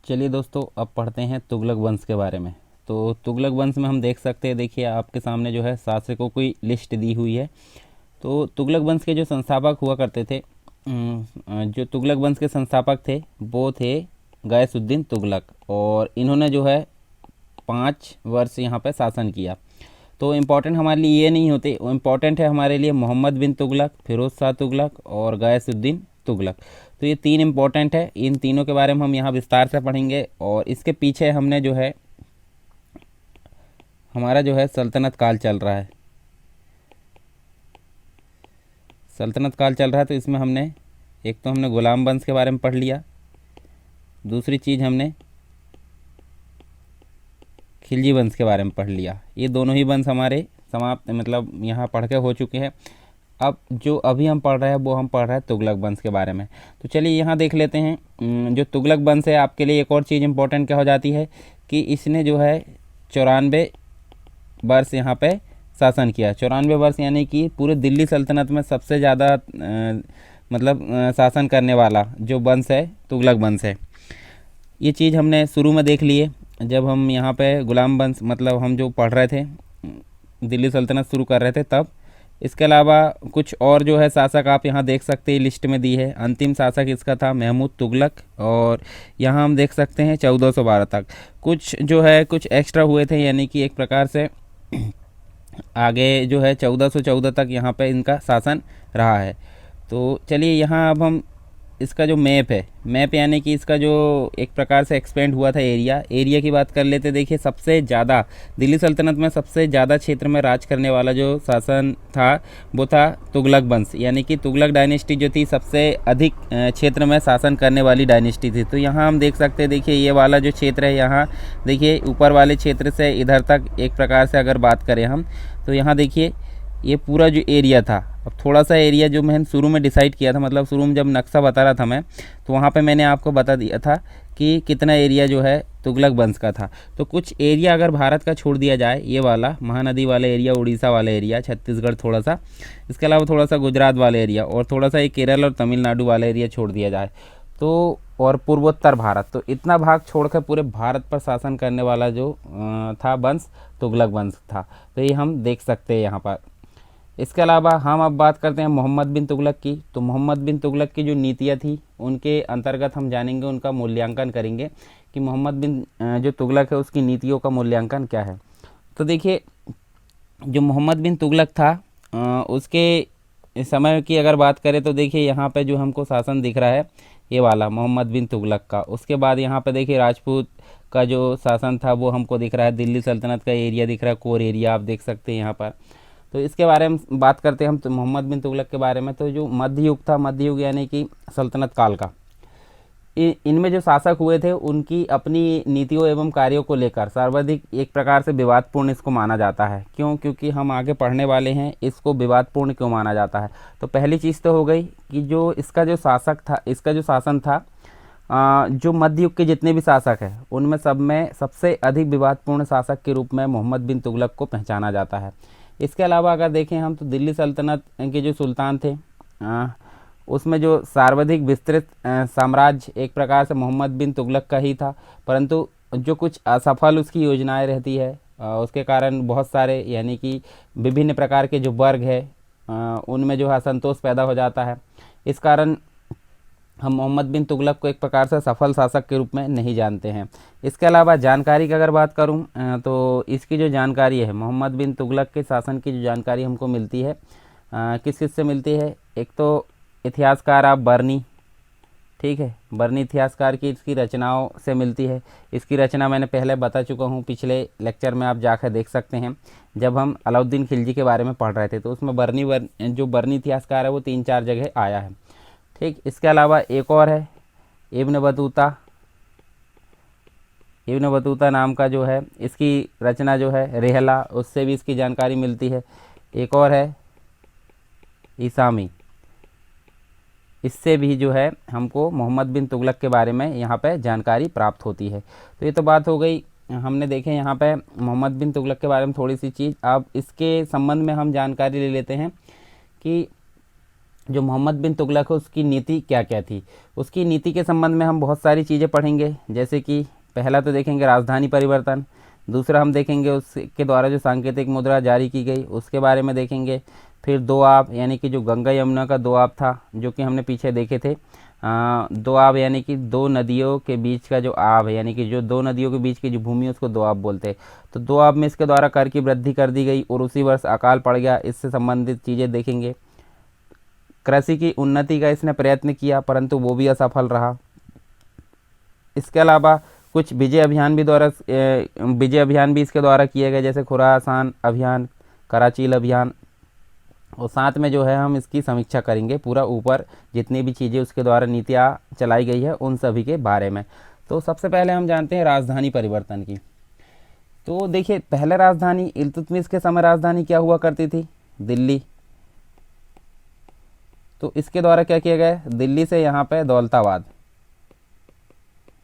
चलिए दोस्तों, अब पढ़ते हैं तुगलक वंश के बारे में। तो तुगलक वंश में हम देख सकते हैं, देखिए आपके सामने जो है शासकों की लिस्ट दी हुई है। तो तुगलक वंश के जो संस्थापक हुआ करते थे, जो तुगलक वंश के संस्थापक थे वो थे गयासुद्दीन तुगलक, और इन्होंने जो है 5 वर्ष यहाँ पर शासन किया। तो इम्पॉर्टेंट हमारे लिए ये नहीं होते, वो इम्पॉर्टेंट है हमारे लिए मोहम्मद बिन तुगलक, फिरोज़ शाह तुगलक और गयासुद्दीन तुगलक। तो ये तीन इम्पॉर्टेंट है, इन तीनों के बारे में हम यहाँ विस्तार से पढ़ेंगे। और इसके पीछे हमने जो है हमारा जो है सल्तनत काल चल रहा है, सल्तनत काल चल रहा है। तो इसमें हमने एक तो हमने गुलाम वंश के बारे में पढ़ लिया, दूसरी चीज़ हमने खिलजी वंश के बारे में पढ़ लिया। ये दोनों ही वंश हमारे समाप्त, मतलब यहाँ पढ़ के हो चुके हैं। अब जो अभी हम पढ़ रहे हैं वो हम पढ़ रहे हैं तुगलक वंश के बारे में। तो चलिए यहाँ देख लेते हैं। जो तुगलक वंश है, आपके लिए एक और चीज़ इंपॉर्टेंट क्या हो जाती है कि इसने जो है 94 वर्ष यहाँ पे शासन किया। 94 वर्ष यानी कि पूरे दिल्ली सल्तनत में सबसे ज़्यादा शासन करने वाला जो वंश है तुगलक वंश है। ये चीज़ हमने शुरू में देख लिए जब हम यहाँ पे गुलाम वंश, मतलब हम जो पढ़ रहे थे, दिल्ली सल्तनत शुरू कर रहे थे तब। इसके अलावा कुछ और जो है शासक आप यहाँ देख सकते हैं, लिस्ट में दी है। अंतिम शासक इसका था महमूद तुगलक, और यहाँ हम देख सकते हैं 1412 तक। कुछ जो है कुछ एक्स्ट्रा हुए थे, यानी कि एक प्रकार से आगे जो है 1414 तक यहाँ पे इनका शासन रहा है। तो चलिए यहाँ अब हम इसका जो मैप है, मैप यानी कि इसका जो एक प्रकार से एक्सपेंड हुआ था एरिया की बात कर लेते। देखिए सबसे ज़्यादा दिल्ली सल्तनत में सबसे ज़्यादा क्षेत्र में राज करने वाला जो शासन था वो था तुगलक वंश, यानी कि तुगलक डायनेस्टी जो थी सबसे अधिक क्षेत्र में शासन करने वाली डायनेस्टी थी। तो यहाँ हम देख सकते हैं, देखिए ये वाला जो क्षेत्र है, यहाँ देखिए ऊपर वाले क्षेत्र से इधर तक एक प्रकार से अगर बात करें हम, तो यहाँ देखिए ये पूरा जो एरिया था। अब थोड़ा सा एरिया जो मैंने शुरू में डिसाइड किया था, मतलब शुरू में जब नक्शा बता रहा था मैं, तो वहाँ पे मैंने आपको बता दिया था कि कितना एरिया जो है तुगलक वंश का था। तो कुछ एरिया अगर भारत का छोड़ दिया जाए, ये वाला महानदी वाला एरिया, उड़ीसा वाला एरिया, छत्तीसगढ़ थोड़ा सा, इसके अलावा थोड़ा सा गुजरात वाला एरिया और थोड़ा सा ये केरल और तमिलनाडु वाला एरिया छोड़ दिया जाए तो, और पूर्वोत्तर भारत, तो इतना भाग छोड़कर पूरे भारत पर शासन करने वाला जो था वंश तुगलक वंश था। तो ये हम देख सकते हैं यहाँ पर। इसके अलावा हम अब बात करते हैं मोहम्मद बिन तुगलक की। तो मोहम्मद बिन तुगलक की जो नीतियाँ थी उनके अंतर्गत हम जानेंगे, उनका मूल्यांकन करेंगे कि मोहम्मद बिन जो तुगलक है उसकी नीतियों का मूल्यांकन क्या है। तो देखिए जो मोहम्मद बिन तुगलक था, उसके समय की अगर बात करें तो देखिए यहाँ पे जो हमको शासन दिख रहा है ये वाला मोहम्मद बिन तुगलक का। उसके बाद यहाँ पे देखिए राजपूत का जो शासन था वो हमको दिख रहा है, दिल्ली सल्तनत का एरिया दिख रहा है, कोर एरिया आप देख सकते हैं यहाँ पर। तो इसके बारे में बात करते हैं हम तो मोहम्मद बिन तुगलक के बारे में। तो जो मध्य युग था, मध्य युग यानी कि सल्तनत काल का, इनमें जो शासक हुए थे उनकी अपनी नीतियों एवं कार्यों को लेकर सर्वाधिक एक प्रकार से विवादपूर्ण इसको माना जाता है। क्यों? क्योंकि हम आगे पढ़ने वाले हैं इसको विवादपूर्ण क्यों माना जाता है। तो पहली चीज़ तो हो गई कि जो इसका जो शासक था, इसका जो शासन था, जो मध्य युग के जितने भी शासक हैं उनमें सब में सबसे अधिक विवादपूर्ण शासक के रूप में मोहम्मद बिन तुगलक को पहचाना जाता है। इसके अलावा अगर देखें हम तो दिल्ली सल्तनत के जो सुल्तान थे, उसमें जो सर्वाधिक विस्तृत साम्राज्य एक प्रकार से मोहम्मद बिन तुगलक का ही था, परंतु जो कुछ असफल उसकी योजनाएं रहती है उसके कारण बहुत सारे यानी कि विभिन्न प्रकार के जो वर्ग है उनमें जो है असंतोष पैदा हो जाता है। इस कारण हम मोहम्मद बिन तुगलक को एक प्रकार से सफल शासक के रूप में नहीं जानते हैं। इसके अलावा जानकारी की अगर बात करूं तो इसकी जो जानकारी है मोहम्मद बिन तुगलक के शासन की जो जानकारी हमको मिलती है किस किस से मिलती है। एक तो इतिहासकार आप बर्नी, ठीक है, बर्नी इतिहासकार की इसकी रचनाओं से मिलती है। इसकी रचना मैंने पहले बता चुका हूँ, पिछले लेक्चर में आप जाकर देख सकते हैं जब हम अलाउद्दीन खिलजी के बारे में पढ़ रहे थे। तो उसमें जो बर्नी इतिहासकार है वो 3-4 जगह आया है, ठीक। इसके अलावा एक और है इब्न बतूता, इब्न बतूता नाम का जो है इसकी रचना जो है रेहला, उससे भी इसकी जानकारी मिलती है। एक और है ईसामी, इससे भी जो है हमको मोहम्मद बिन तुगलक के बारे में यहाँ पे जानकारी प्राप्त होती है। तो ये तो बात हो गई, हमने देखे यहाँ पे मोहम्मद बिन तुगलक के बारे में थोड़ी सी चीज़। अब इसके संबंध में हम जानकारी ले लेते हैं कि जो मोहम्मद बिन तुगलक है उसकी नीति क्या क्या थी। उसकी नीति के संबंध में हम बहुत सारी चीज़ें पढ़ेंगे, जैसे कि पहला तो देखेंगे राजधानी परिवर्तन, दूसरा हम देखेंगे उसके द्वारा जो सांकेतिक मुद्रा जारी की गई उसके बारे में देखेंगे। फिर दोआब यानी कि जो गंगा यमुना का दोआब था जो कि हमने पीछे देखे थे, दोआब यानी कि दो नदियों के बीच का जो आब है, यानी कि जो दो नदियों के बीच की जो भूमि है उसको दोआब बोलते हैं। तो दोआब में इसके द्वारा कर की वृद्धि कर दी गई और उसी वर्ष अकाल पड़ गया, इससे संबंधित चीज़ें देखेंगे। कृषि की उन्नति का इसने प्रयत्न किया परंतु वो भी असफल रहा। इसके अलावा कुछ विजय अभियान भी इसके द्वारा किए गए, जैसे खुरासान अभियान, कराचील अभियान, और साथ में जो है हम इसकी समीक्षा करेंगे पूरा ऊपर जितनी भी चीज़ें उसके द्वारा नीतियाँ चलाई गई है उन सभी के बारे में। तो सबसे पहले हम जानते हैं राजधानी परिवर्तन की। तो देखिए पहले राजधानी इल्तुतमिश के समय राजधानी क्या हुआ करती थी, दिल्ली। तो इसके द्वारा क्या किया गया, दिल्ली से यहाँ पे दौलताबाद,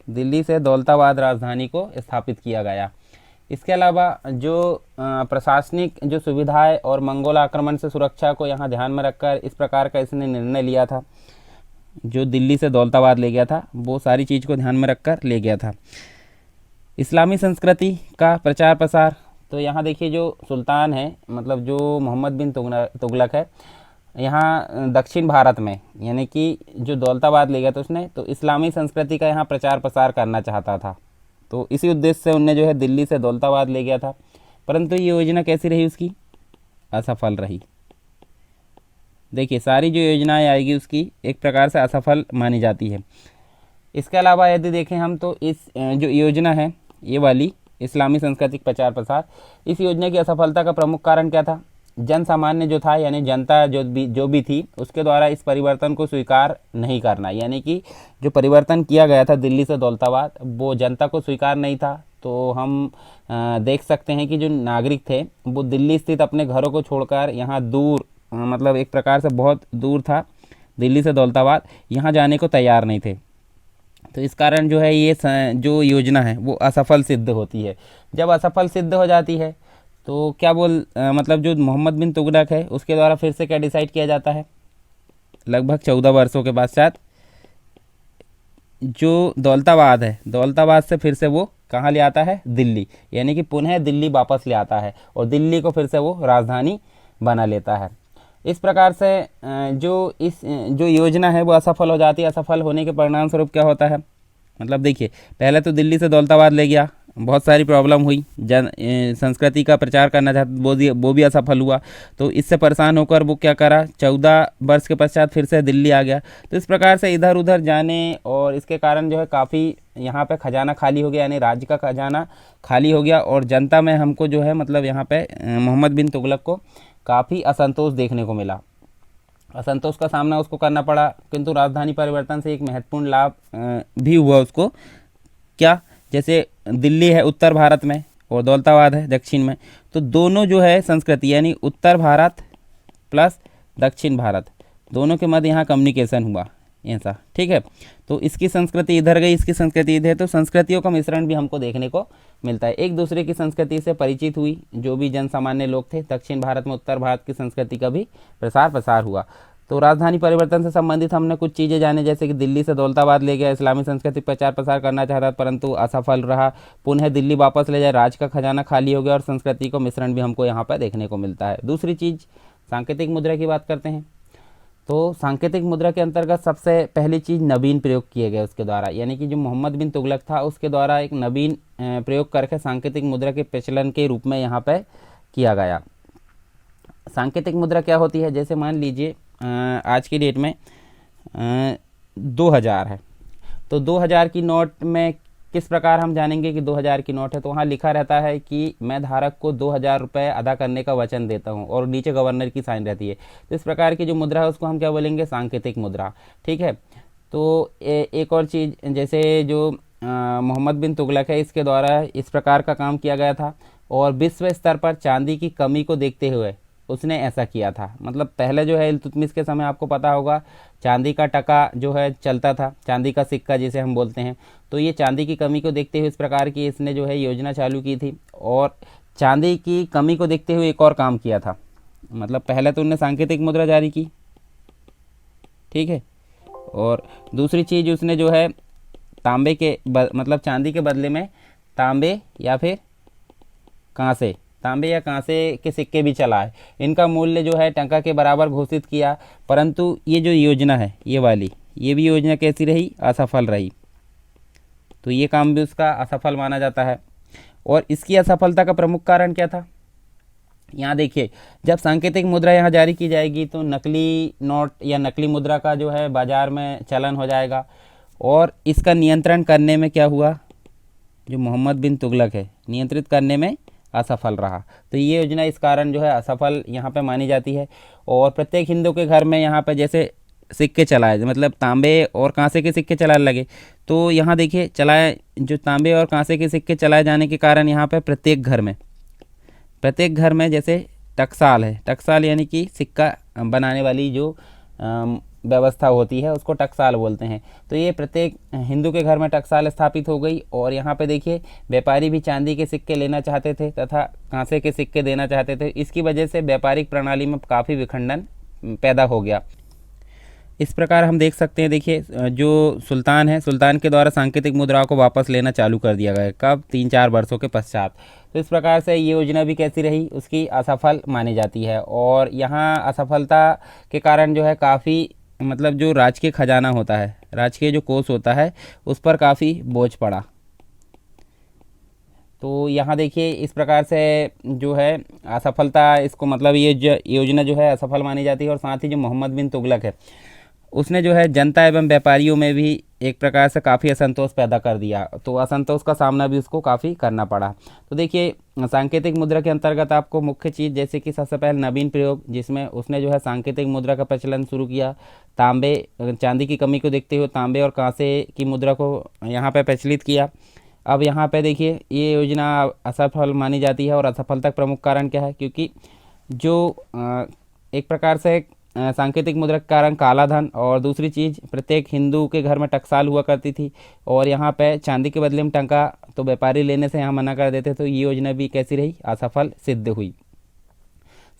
दिल्ली से दौलताबाद राजधानी को स्थापित किया गया। इसके अलावा जो प्रशासनिक जो सुविधाएं और मंगोल आक्रमण से सुरक्षा को यहाँ ध्यान में रखकर इस प्रकार का इसने निर्णय लिया था, जो दिल्ली से दौलताबाद ले गया था वो सारी चीज़ को ध्यान में रखकर ले गया था। इस्लामी संस्कृति का प्रचार प्रसार, तो यहाँ देखिए जो सुल्तान है मतलब जो मोहम्मद बिन तुगलक है, यहाँ दक्षिण भारत में यानी कि जो दौलताबाद ले गया था उसने, तो इस्लामी संस्कृति का यहाँ प्रचार प्रसार करना चाहता था। तो इसी उद्देश्य से उनने जो है दिल्ली से दौलताबाद ले गया था, परंतु ये योजना कैसी रही उसकी, असफल रही। देखिए सारी जो योजनाएं आएगी उसकी एक प्रकार से असफल मानी जाती है। इसके अलावा यदि देखें हम तो इस जो योजना है ये वाली इस्लामी सांस्कृतिक प्रचार प्रसार, इस योजना की असफलता का प्रमुख कारण क्या था, जन सामान्य जो था यानी जनता जो भी थी उसके द्वारा इस परिवर्तन को स्वीकार नहीं करना, यानी कि जो परिवर्तन किया गया था दिल्ली से दौलताबाद वो जनता को स्वीकार नहीं था। तो हम देख सकते हैं कि जो नागरिक थे वो दिल्ली स्थित अपने घरों को छोड़कर यहाँ दूर मतलब एक प्रकार से बहुत दूर था दिल्ली से दौलताबाद, यहाँ जाने को तैयार नहीं थे। तो इस कारण जो है ये जो योजना है वो असफल सिद्ध होती है। जब असफल सिद्ध हो जाती है तो क्या मतलब जो मोहम्मद बिन तुगलक है उसके द्वारा फिर से क्या डिसाइड किया जाता है, लगभग 14 वर्षों के पश्चात जो दौलताबाद है, दौलताबाद से फिर से वो कहाँ ले आता है, दिल्ली, यानी कि पुनः दिल्ली वापस ले आता है और दिल्ली को फिर से वो राजधानी बना लेता है। इस प्रकार से जो योजना है वो असफल हो जाती है। असफल होने के परिणाम स्वरूप क्या होता है, मतलब देखिए पहले तो दिल्ली से दौलताबाद ले गया, बहुत सारी प्रॉब्लम हुई, संस्कृति का प्रचार करना चाहता वो भी असफल हुआ। तो इससे परेशान होकर वो क्या करा, 14 वर्ष के पश्चात फिर से दिल्ली आ गया। तो इस प्रकार से इधर उधर जाने और इसके कारण जो है काफ़ी यहाँ पे खजाना खाली हो गया, यानी राज्य का खजाना खाली हो गया और जनता में हमको जो है मतलब यहाँ पे मोहम्मद बिन तुगलक को काफ़ी असंतोष देखने को मिला, असंतोष का सामना उसको करना पड़ा। किंतु राजधानी परिवर्तन से एक महत्वपूर्ण लाभ भी हुआ उसको, क्या, जैसे दिल्ली है उत्तर भारत में और दौलताबाद है दक्षिण में, तो दोनों जो है संस्कृति यानी उत्तर भारत प्लस दक्षिण भारत दोनों के मध्य यहाँ कम्युनिकेशन हुआ ऐसा, ठीक है। तो इसकी संस्कृति इधर गई, इसकी संस्कृति इधर, तो संस्कृतियों का मिश्रण भी हमको देखने को मिलता है। एक दूसरे की संस्कृति से परिचित हुई जो भी जन सामान्य लोग थे, दक्षिण भारत में उत्तर भारत की संस्कृति का भी प्रसार हुआ। तो राजधानी परिवर्तन से संबंधित हमने कुछ चीज़ें जाने, जैसे कि दिल्ली से दौलताबाद ले गया, इस्लामी संस्कृति प्रचार प्रसार करना चाहता परंतु असफल रहा, पुनः दिल्ली वापस ले जाए, राज्य का खजाना खाली हो गया और संस्कृति को मिश्रण भी हमको यहाँ पर देखने को मिलता है। दूसरी चीज़ सांकेतिक मुद्रा की बात करते हैं। तो सांकेतिक मुद्रा के अंतर्गत सबसे पहली चीज़ नवीन प्रयोग किए गए उसके द्वारा, यानी कि जो मोहम्मद बिन तुगलक था उसके द्वारा एक नवीन प्रयोग करके सांकेतिक मुद्रा के प्रचलन के रूप में यहाँ पे किया गया। सांकेतिक मुद्रा क्या होती है, जैसे मान लीजिए आज की डेट में 2000 है, तो 2000 की नोट में किस प्रकार हम जानेंगे कि 2000 की नोट है, तो वहाँ लिखा रहता है कि मैं धारक को 2000 रुपये अदा करने का वचन देता हूँ और नीचे गवर्नर की साइन रहती है। तो इस प्रकार की जो मुद्रा है उसको हम क्या बोलेंगे, सांकेतिक मुद्रा, ठीक है। तो एक और चीज़, जैसे जो मोहम्मद बिन तुगलक है इसके द्वारा इस प्रकार का काम किया गया था और विश्व स्तर पर चांदी की कमी को देखते हुए उसने ऐसा किया था। मतलब पहले जो है इल्तुतमिश के समय आपको पता होगा चांदी का टका जो है चलता था, चांदी का सिक्का जिसे हम बोलते हैं, तो ये चांदी की कमी को देखते हुए इस प्रकार की इसने जो है योजना चालू की थी और चांदी की कमी को देखते हुए एक और काम किया था। मतलब पहले तो उन्होंने सांकेतिक मुद्रा जारी की, ठीक है। और दूसरी चीज़ उसने जो है तांबे के मतलब चांदी के बदले में तांबे या फिर कांसे, तांबे या कांसे के सिक्के भी चलाए। इनका मूल्य जो है टंका के बराबर घोषित किया, परंतु ये जो योजना है ये वाली, ये भी योजना कैसी रही, असफल रही। तो ये काम भी उसका असफल माना जाता है। और इसकी असफलता का प्रमुख कारण क्या था, यहाँ देखिए, जब सांकेतिक मुद्रा यहाँ जारी की जाएगी तो नकली नोट या नकली मुद्रा का जो है बाजार में चलन हो जाएगा। और इसका नियंत्रण करने में क्या हुआ, जो मोहम्मद बिन तुगलक है, नियंत्रित करने में असफल रहा। तो ये योजना इस कारण जो है असफल यहाँ पे मानी जाती है। और प्रत्येक हिंदू के घर में यहाँ पे जैसे सिक्के चलाए, मतलब तांबे और कांसे के सिक्के चलाने लगे। तो यहाँ देखिए चलाए, जो तांबे और कांसे के सिक्के चलाए जाने के कारण यहाँ पे प्रत्येक घर में जैसे टकसाल है, टकसाल यानी कि सिक्का बनाने वाली जो व्यवस्था होती है उसको टकसाल बोलते हैं। तो ये प्रत्येक हिंदू के घर में टकसाल स्थापित हो गई। और यहाँ पे देखिए व्यापारी भी चांदी के सिक्के लेना चाहते थे तथा कांसे के सिक्के देना चाहते थे। इसकी वजह से व्यापारिक प्रणाली में काफ़ी विखंडन पैदा हो गया। इस प्रकार हम देख सकते हैं, देखिए जो सुल्तान है, सुल्तान के द्वारा सांकेतिक मुद्राओं को वापस लेना चालू कर दिया गया, कब, 3-4 वर्षों के पश्चात। तो इस प्रकार से ये योजना भी कैसी रही, उसकी असफल मानी जाती है। और यहाँ असफलता के कारण जो है काफ़ी, मतलब जो राजकीय खजाना होता है, राजकीय जो कोष होता है, उस पर काफ़ी बोझ पड़ा। तो यहाँ देखिए इस प्रकार से जो है असफलता, इसको मतलब ये योजना जो है असफल मानी जाती है। और साथ ही जो मोहम्मद बिन तुगलक है, उसने जो है जनता एवं व्यापारियों में भी एक प्रकार से काफ़ी असंतोष पैदा कर दिया। तो असंतोष का सामना भी उसको काफ़ी करना पड़ा। तो देखिए सांकेतिक मुद्रा के अंतर्गत आपको मुख्य चीज़, जैसे कि सबसे पहले नवीन प्रयोग, जिसमें उसने जो है सांकेतिक मुद्रा का प्रचलन शुरू किया। तांबे, चांदी की कमी को देखते हुए तांबे और कांसे की मुद्रा को यहाँ पर प्रचलित किया। अब यहाँ पे देखिए ये योजना असफल मानी जाती है। और असफलता का प्रमुख कारण क्या है, क्योंकि जो एक प्रकार से सांकेतिक मुद्रा के कारण काला धन, और दूसरी चीज़ प्रत्येक हिंदू के घर में टकसाल हुआ करती थी। और यहाँ पे चांदी के बदले में टंका तो व्यापारी लेने से यहाँ मना कर देते। तो ये योजना भी कैसी रही, असफल सिद्ध हुई।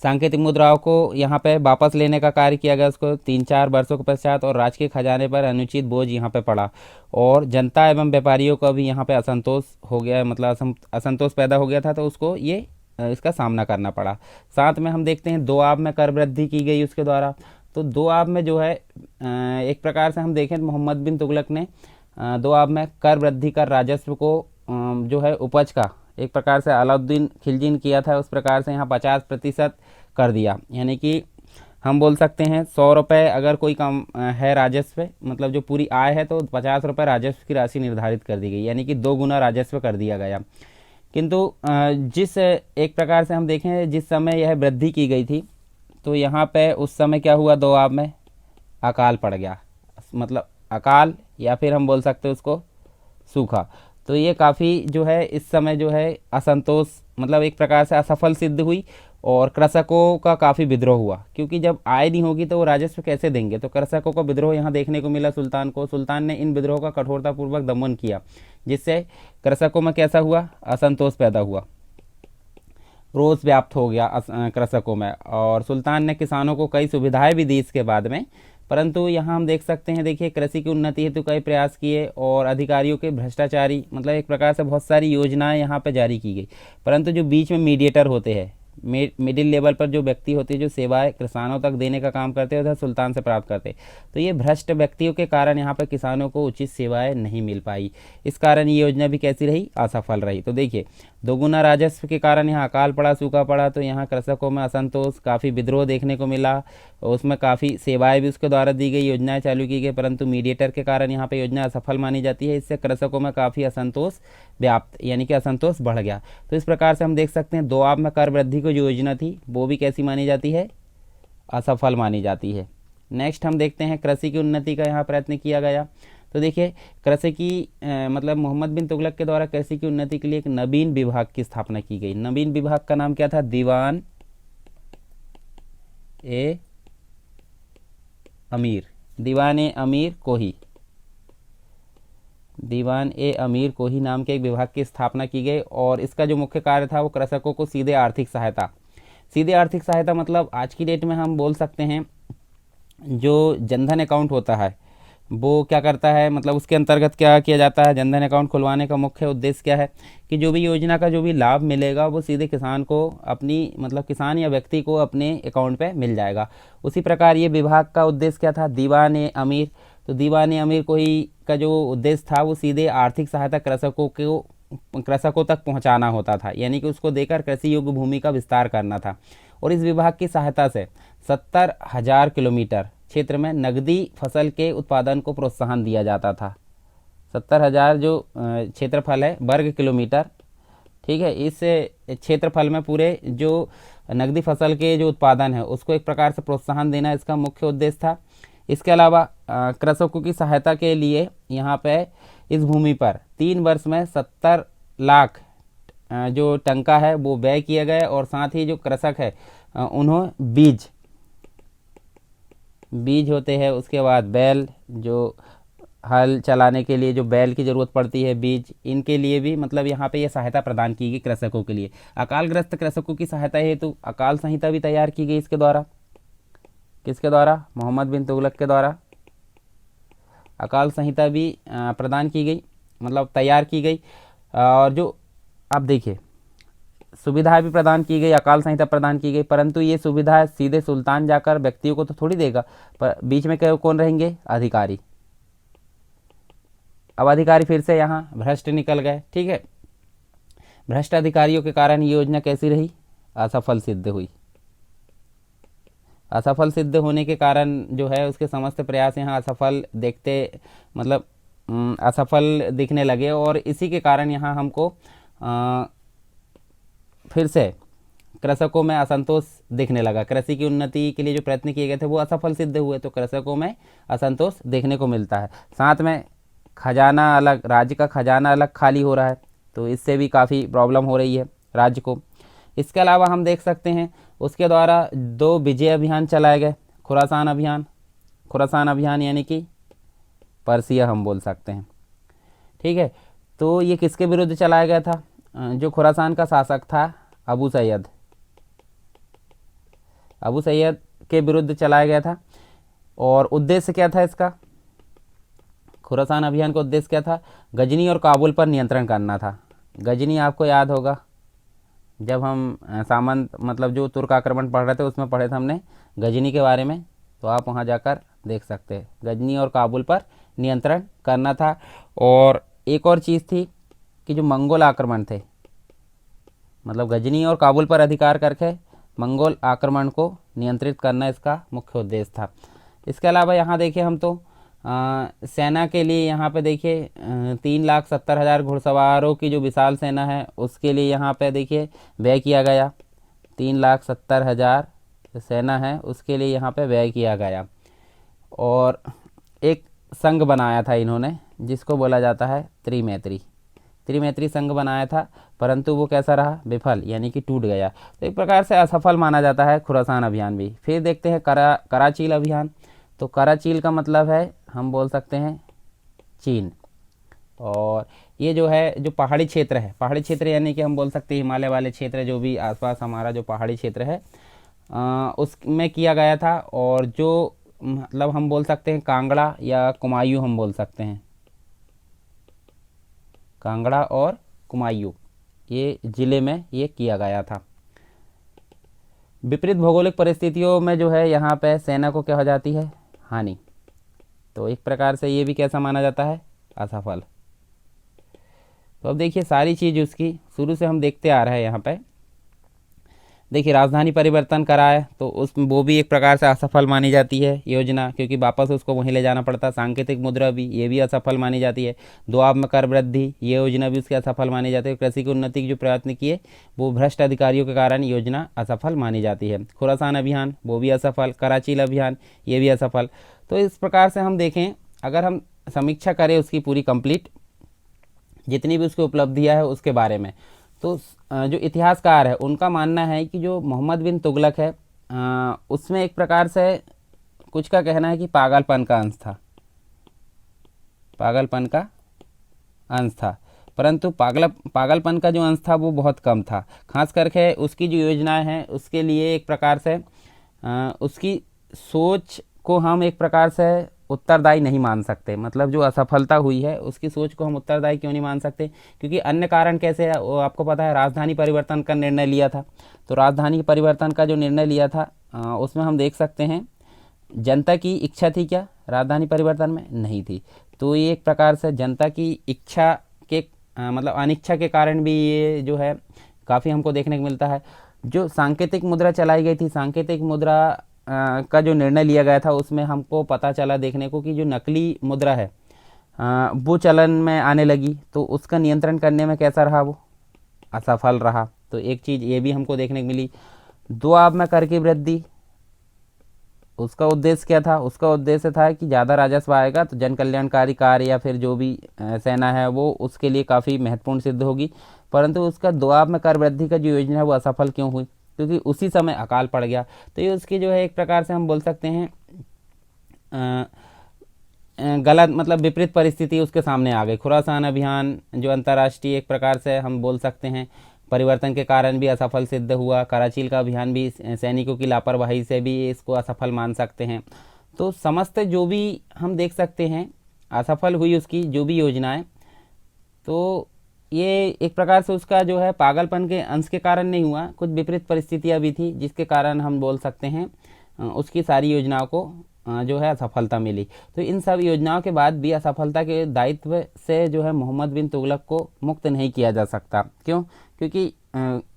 सांकेतिक मुद्राओं को यहाँ पे वापस लेने का कार्य किया गया उसको 3-4 वर्षों के पश्चात। और राजकीय खजाने पर अनुचित बोझ यहाँ पे पड़ा। और जनता एवं व्यापारियों को भी यहाँ पे असंतोष हो गया, मतलब असंतोष पैदा हो गया था। तो उसको ये इसका सामना करना पड़ा। साथ में हम देखते हैं 2 आब में कर वृद्धि की गई उसके द्वारा। तो 2 आब में जो है एक प्रकार से हम देखें तो मोहम्मद बिन तुगलक ने 2 आब में कर वृद्धि कर राजस्व को जो है उपज का एक प्रकार से अलाउद्दीन खिलजी ने किया था, उस प्रकार से यहाँ 50% कर दिया। यानी कि हम बोल सकते हैं 100 रुपये अगर कोई कम है राजस्व, मतलब जो पूरी आय है, तो 50 रुपये राजस्व की राशि निर्धारित कर दी गई, यानी कि 2 गुना राजस्व कर दिया गया। किंतु जिस एक प्रकार से हम देखें जिस समय यह वृद्धि की गई थी, तो यहाँ पे उस समय क्या हुआ, 2 आब में अकाल पड़ गया, मतलब अकाल या फिर हम बोल सकते हैं उसको सूखा। तो ये काफ़ी जो है इस समय जो है असंतोष, मतलब एक प्रकार से असफल सिद्ध हुई। और कृषकों का काफ़ी विद्रोह हुआ, क्योंकि जब आय नहीं होगी तो वो राजस्व कैसे देंगे। तो कृषकों का विद्रोह यहाँ देखने को मिला सुल्तान को। सुल्तान ने इन विद्रोह का कठोरतापूर्वक दमन किया, जिससे कृषकों में कैसा हुआ, असंतोष पैदा हुआ, रोष व्याप्त हो गया कृषकों में। और सुल्तान ने किसानों को कई सुविधाएं भी दी इसके बाद में। परंतु यहाँ हम देख सकते हैं, देखिए कृषि की उन्नति हेतु कई प्रयास किए और अधिकारियों के भ्रष्टाचारी, मतलब एक प्रकार से बहुत सारी योजनाएं यहाँ पे जारी की गई। परंतु जो बीच में मीडिएटर होते हैं, मिडिल लेवल पर जो व्यक्ति होते हैं जो सेवाएं किसानों तक देने का काम करते हैं, उधर सुल्तान से प्राप्त करते, तो ये भ्रष्ट व्यक्तियों के कारण यहाँ पर किसानों को उचित सेवाएं नहीं मिल पाई। इस कारण ये योजना भी कैसी रही, असफल रही। तो देखिए दोगुना राजस्व के कारण यहाँ अकाल पड़ा, सूखा पड़ा, तो यहाँ कृषकों में असंतोष, काफ़ी विद्रोह देखने को मिला। उसमें काफ़ी सेवाएं भी उसके द्वारा दी गई, योजनाएं चालू की गई, परंतु मीडिएटर के कारण यहाँ पे योजना असफल मानी जाती है। इससे कृषकों में काफ़ी असंतोष व्याप्त, यानी कि असंतोष बढ़ गया। तो इस प्रकार से हम देख सकते हैं 2 आब में कर वृद्धि को जो योजना थी वो भी कैसी मानी जाती है, असफल मानी जाती है। नेक्स्ट हम देखते हैं कृषि की उन्नति का यहाँ प्रयत्न किया गया। तो देखिए कृषि की मतलब मोहम्मद बिन तुगलक के द्वारा कृषि की उन्नति के लिए एक नवीन विभाग की स्थापना की गई। नवीन विभाग का नाम क्या था, दीवान ए अमीर, दीवान ए अमीर कोही, दीवान ए अमीर कोही नाम के एक विभाग की स्थापना की गई। और इसका जो मुख्य कार्य था वो कृषकों को सीधे आर्थिक सहायता, सीधे आर्थिक सहायता मतलब आज की डेट में हम बोल सकते हैं जो जनधन अकाउंट होता है वो क्या करता है, मतलब उसके अंतर्गत क्या किया जाता है, जनधन अकाउंट खुलवाने का मुख्य उद्देश्य क्या है कि जो भी योजना का जो भी लाभ मिलेगा वो सीधे किसान को अपनी, मतलब किसान या व्यक्ति को अपने अकाउंट पे मिल जाएगा। उसी प्रकार ये विभाग का उद्देश्य क्या था, दीवान अमीर। तो दीवान अमीर को ही का जो उद्देश्य था वो सीधे आर्थिक सहायता कृषकों तक पहुंचाना होता था, यानी कि उसको देकर कृषि योग्य भूमि का विस्तार करना था। और इस विभाग की सहायता से 70,000 किलोमीटर क्षेत्र में नकदी फसल के उत्पादन को प्रोत्साहन दिया जाता था। 70,000 जो क्षेत्रफल है वर्ग किलोमीटर, ठीक है, इस क्षेत्रफल में पूरे जो नकदी फसल के जो उत्पादन है उसको एक प्रकार से प्रोत्साहन देना इसका मुख्य उद्देश्य था। इसके अलावा कृषकों की सहायता के लिए यहाँ पे इस भूमि पर 3 वर्ष में 70 लाख जो टंका है वो व्यय किया गया, और साथ ही जो कृषक है उन्हें बीज होते हैं, उसके बाद बैल, जो हल चलाने के लिए जो बैल की ज़रूरत पड़ती है, बीज, इनके लिए भी मतलब यहाँ पे ये सहायता प्रदान की गई कृषकों के लिए। अकालग्रस्त कृषकों की सहायता हेतु अकाल संहिता भी तैयार की गई इसके द्वारा। किसके द्वारा? मोहम्मद बिन तुगलक के द्वारा अकाल संहिता भी प्रदान की गई, मतलब तैयार की गई। और जो आप देखिए सुविधाएं भी प्रदान की गई, अकाल संहिता प्रदान की गई, परंतु ये सुविधा सीधे सुल्तान जाकर व्यक्तियों को तो थोड़ी देगा, पर बीच में कौन रहेंगे? अधिकारी। अब अधिकारी फिर से यहाँ भ्रष्ट निकल गए, ठीक है। भ्रष्ट अधिकारियों के कारण ये योजना कैसी रही? असफल सिद्ध हुई। असफल सिद्ध होने के कारण जो है उसके समस्त प्रयास यहाँ असफल असफल दिखने लगे, और इसी के कारण यहाँ हमको फिर से कृषकों में असंतोष दिखने लगा। कृषि की उन्नति के लिए जो प्रयत्न किए गए थे वो असफल सिद्ध हुए, तो कृषकों में असंतोष देखने को मिलता है। साथ में खजाना अलग, राज्य का खजाना अलग खाली हो रहा है, तो इससे भी काफ़ी प्रॉब्लम हो रही है राज्य को। इसके अलावा हम देख सकते हैं उसके द्वारा 2 विजय अभियान चलाए गए। खुरासान अभियान यानी कि पर्सिया हम बोल सकते हैं, ठीक है। तो ये किसके विरुद्ध चलाया गया था? जो खुरासान का शासक था अबू सैयद के विरुद्ध चलाया गया था। और उद्देश्य क्या था इसका? खुरासान अभियान का उद्देश्य क्या था? गजनी और काबुल पर नियंत्रण करना था। गजनी आपको याद होगा, जब हम सामंत मतलब जो तुर्क आक्रमण पढ़ रहे थे उसमें पढ़े थे हमने गजनी के बारे में, तो आप वहाँ जाकर देख सकते हैं। गजनी और काबुल पर नियंत्रण करना था। और एक और चीज़ थी कि जो मंगोल आक्रमण थे, मतलब गजनी और काबुल पर अधिकार करके मंगोल आक्रमण को नियंत्रित करना इसका मुख्य उद्देश्य था। इसके अलावा यहाँ देखिए हम तो सेना के लिए यहाँ पे देखिए 3,70,000 घुड़सवारों की जो विशाल सेना है उसके लिए यहाँ पे देखिए व्यय किया गया। 3,70,000 सेना है उसके लिए यहाँ पे व्यय किया गया। और एक संघ बनाया था इन्होंने जिसको बोला जाता है त्रिमैत्री संघ बनाया था, परंतु वो कैसा रहा? विफल, यानी कि टूट गया। तो एक प्रकार से असफल माना जाता है खुरासान अभियान भी। फिर देखते हैं कराचील अभियान। तो कराचील का मतलब है हम बोल सकते हैं चीन। और ये जो है जो पहाड़ी क्षेत्र यानी कि हम बोल सकते हैं हिमालय वाले क्षेत्र, जो भी आसपास हमारा जो पहाड़ी क्षेत्र है उसमें किया गया था। और जो मतलब हम बोल सकते हैं कांगड़ा या कुमायूं हम बोल सकते हैं, कांगड़ा और कुमायूं ये ज़िले में ये किया गया था। विपरीत भौगोलिक परिस्थितियों में जो है यहाँ पे सेना को क्या हो जाती है? हानि। तो एक प्रकार से ये भी कैसा माना जाता है? असफल। तो अब देखिए सारी चीज़ उसकी शुरू से हम देखते आ रहे हैं। यहाँ पे देखिए राजधानी परिवर्तन कराए तो वो भी एक प्रकार से असफल मानी जाती है योजना, क्योंकि वापस उसको वहीं ले जाना पड़ता। सांकेतिक मुद्रा भी, ये भी असफल मानी जाती है। दुआब में कर वृद्धि, ये योजना भी उसकी असफल मानी जाती है। कृषि की उन्नति की जो प्रयत्न किए वो भ्रष्ट अधिकारियों के कारण योजना असफल मानी जाती है। खुरासान अभियान वो भी असफल, कराचील अभियान ये भी असफल। तो इस प्रकार से हम देखें, अगर हम समीक्षा करें उसकी पूरी कंप्लीट जितनी भी उसकी उपलब्धियाँ है उसके बारे में, तो जो इतिहासकार है उनका मानना है कि जो मोहम्मद बिन तुगलक है उसमें एक प्रकार से कुछ का कहना है कि पागलपन का अंश था, परंतु पागलपन का जो अंश था वो बहुत कम था। खास करके उसकी जो योजनाएं हैं उसके लिए एक प्रकार से उसकी सोच को हम एक प्रकार से उत्तरदायी नहीं मान सकते। मतलब जो असफलता हुई है उसकी सोच को हम उत्तरदायी क्यों नहीं मान सकते, क्योंकि अन्य कारण कैसे है वो आपको पता है। राजधानी परिवर्तन का निर्णय लिया था, तो राजधानी परिवर्तन का जो निर्णय लिया था उसमें हम देख सकते हैं जनता की इच्छा थी क्या राजधानी परिवर्तन में? नहीं थी। तो ये एक प्रकार से जनता की इच्छा के मतलब अनिच्छा के कारण भी ये जो है काफ़ी हमको देखने को मिलता है। जो सांकेतिक मुद्रा चलाई गई थी, सांकेतिक मुद्रा का जो निर्णय लिया गया था उसमें हमको पता चला देखने को कि जो नकली मुद्रा है वो चलन में आने लगी, तो उसका नियंत्रण करने में कैसा रहा? वो असफल रहा। तो एक चीज़ ये भी हमको देखने को मिली। दो आब में कर की वृद्धि, उसका उद्देश्य क्या था? उसका उद्देश्य था कि ज़्यादा राजस्व आएगा तो जन कल्याणकारी कार्य या फिर जो भी सेना है वो उसके लिए काफ़ी महत्वपूर्ण सिद्ध होगी। परंतु उसका दोआब में कर वृद्धि का जो योजना है वो असफल क्यों हुई? क्योंकि उसी समय अकाल पड़ गया। तो ये उसकी जो है एक प्रकार से हम बोल सकते हैं गलत मतलब विपरीत परिस्थिति उसके सामने आ गई। खुरासान अभियान जो अंतर्राष्ट्रीय एक प्रकार से हम बोल सकते हैं परिवर्तन के कारण भी असफल सिद्ध हुआ। कराचील का अभियान भी सैनिकों की लापरवाही से भी इसको असफल मान सकते हैं। तो समस्त जो भी हम देख सकते हैं असफल हुई उसकी जो भी योजनाएं, तो ये एक प्रकार से उसका जो है पागलपन के अंश के कारण नहीं हुआ, कुछ विपरीत परिस्थितियां भी थी जिसके कारण हम बोल सकते हैं उसकी सारी योजनाओं को जो है असफलता मिली। तो इन सब योजनाओं के बाद भी असफलता के दायित्व से जो है मोहम्मद बिन तुगलक को मुक्त नहीं किया जा सकता। क्यों? क्योंकि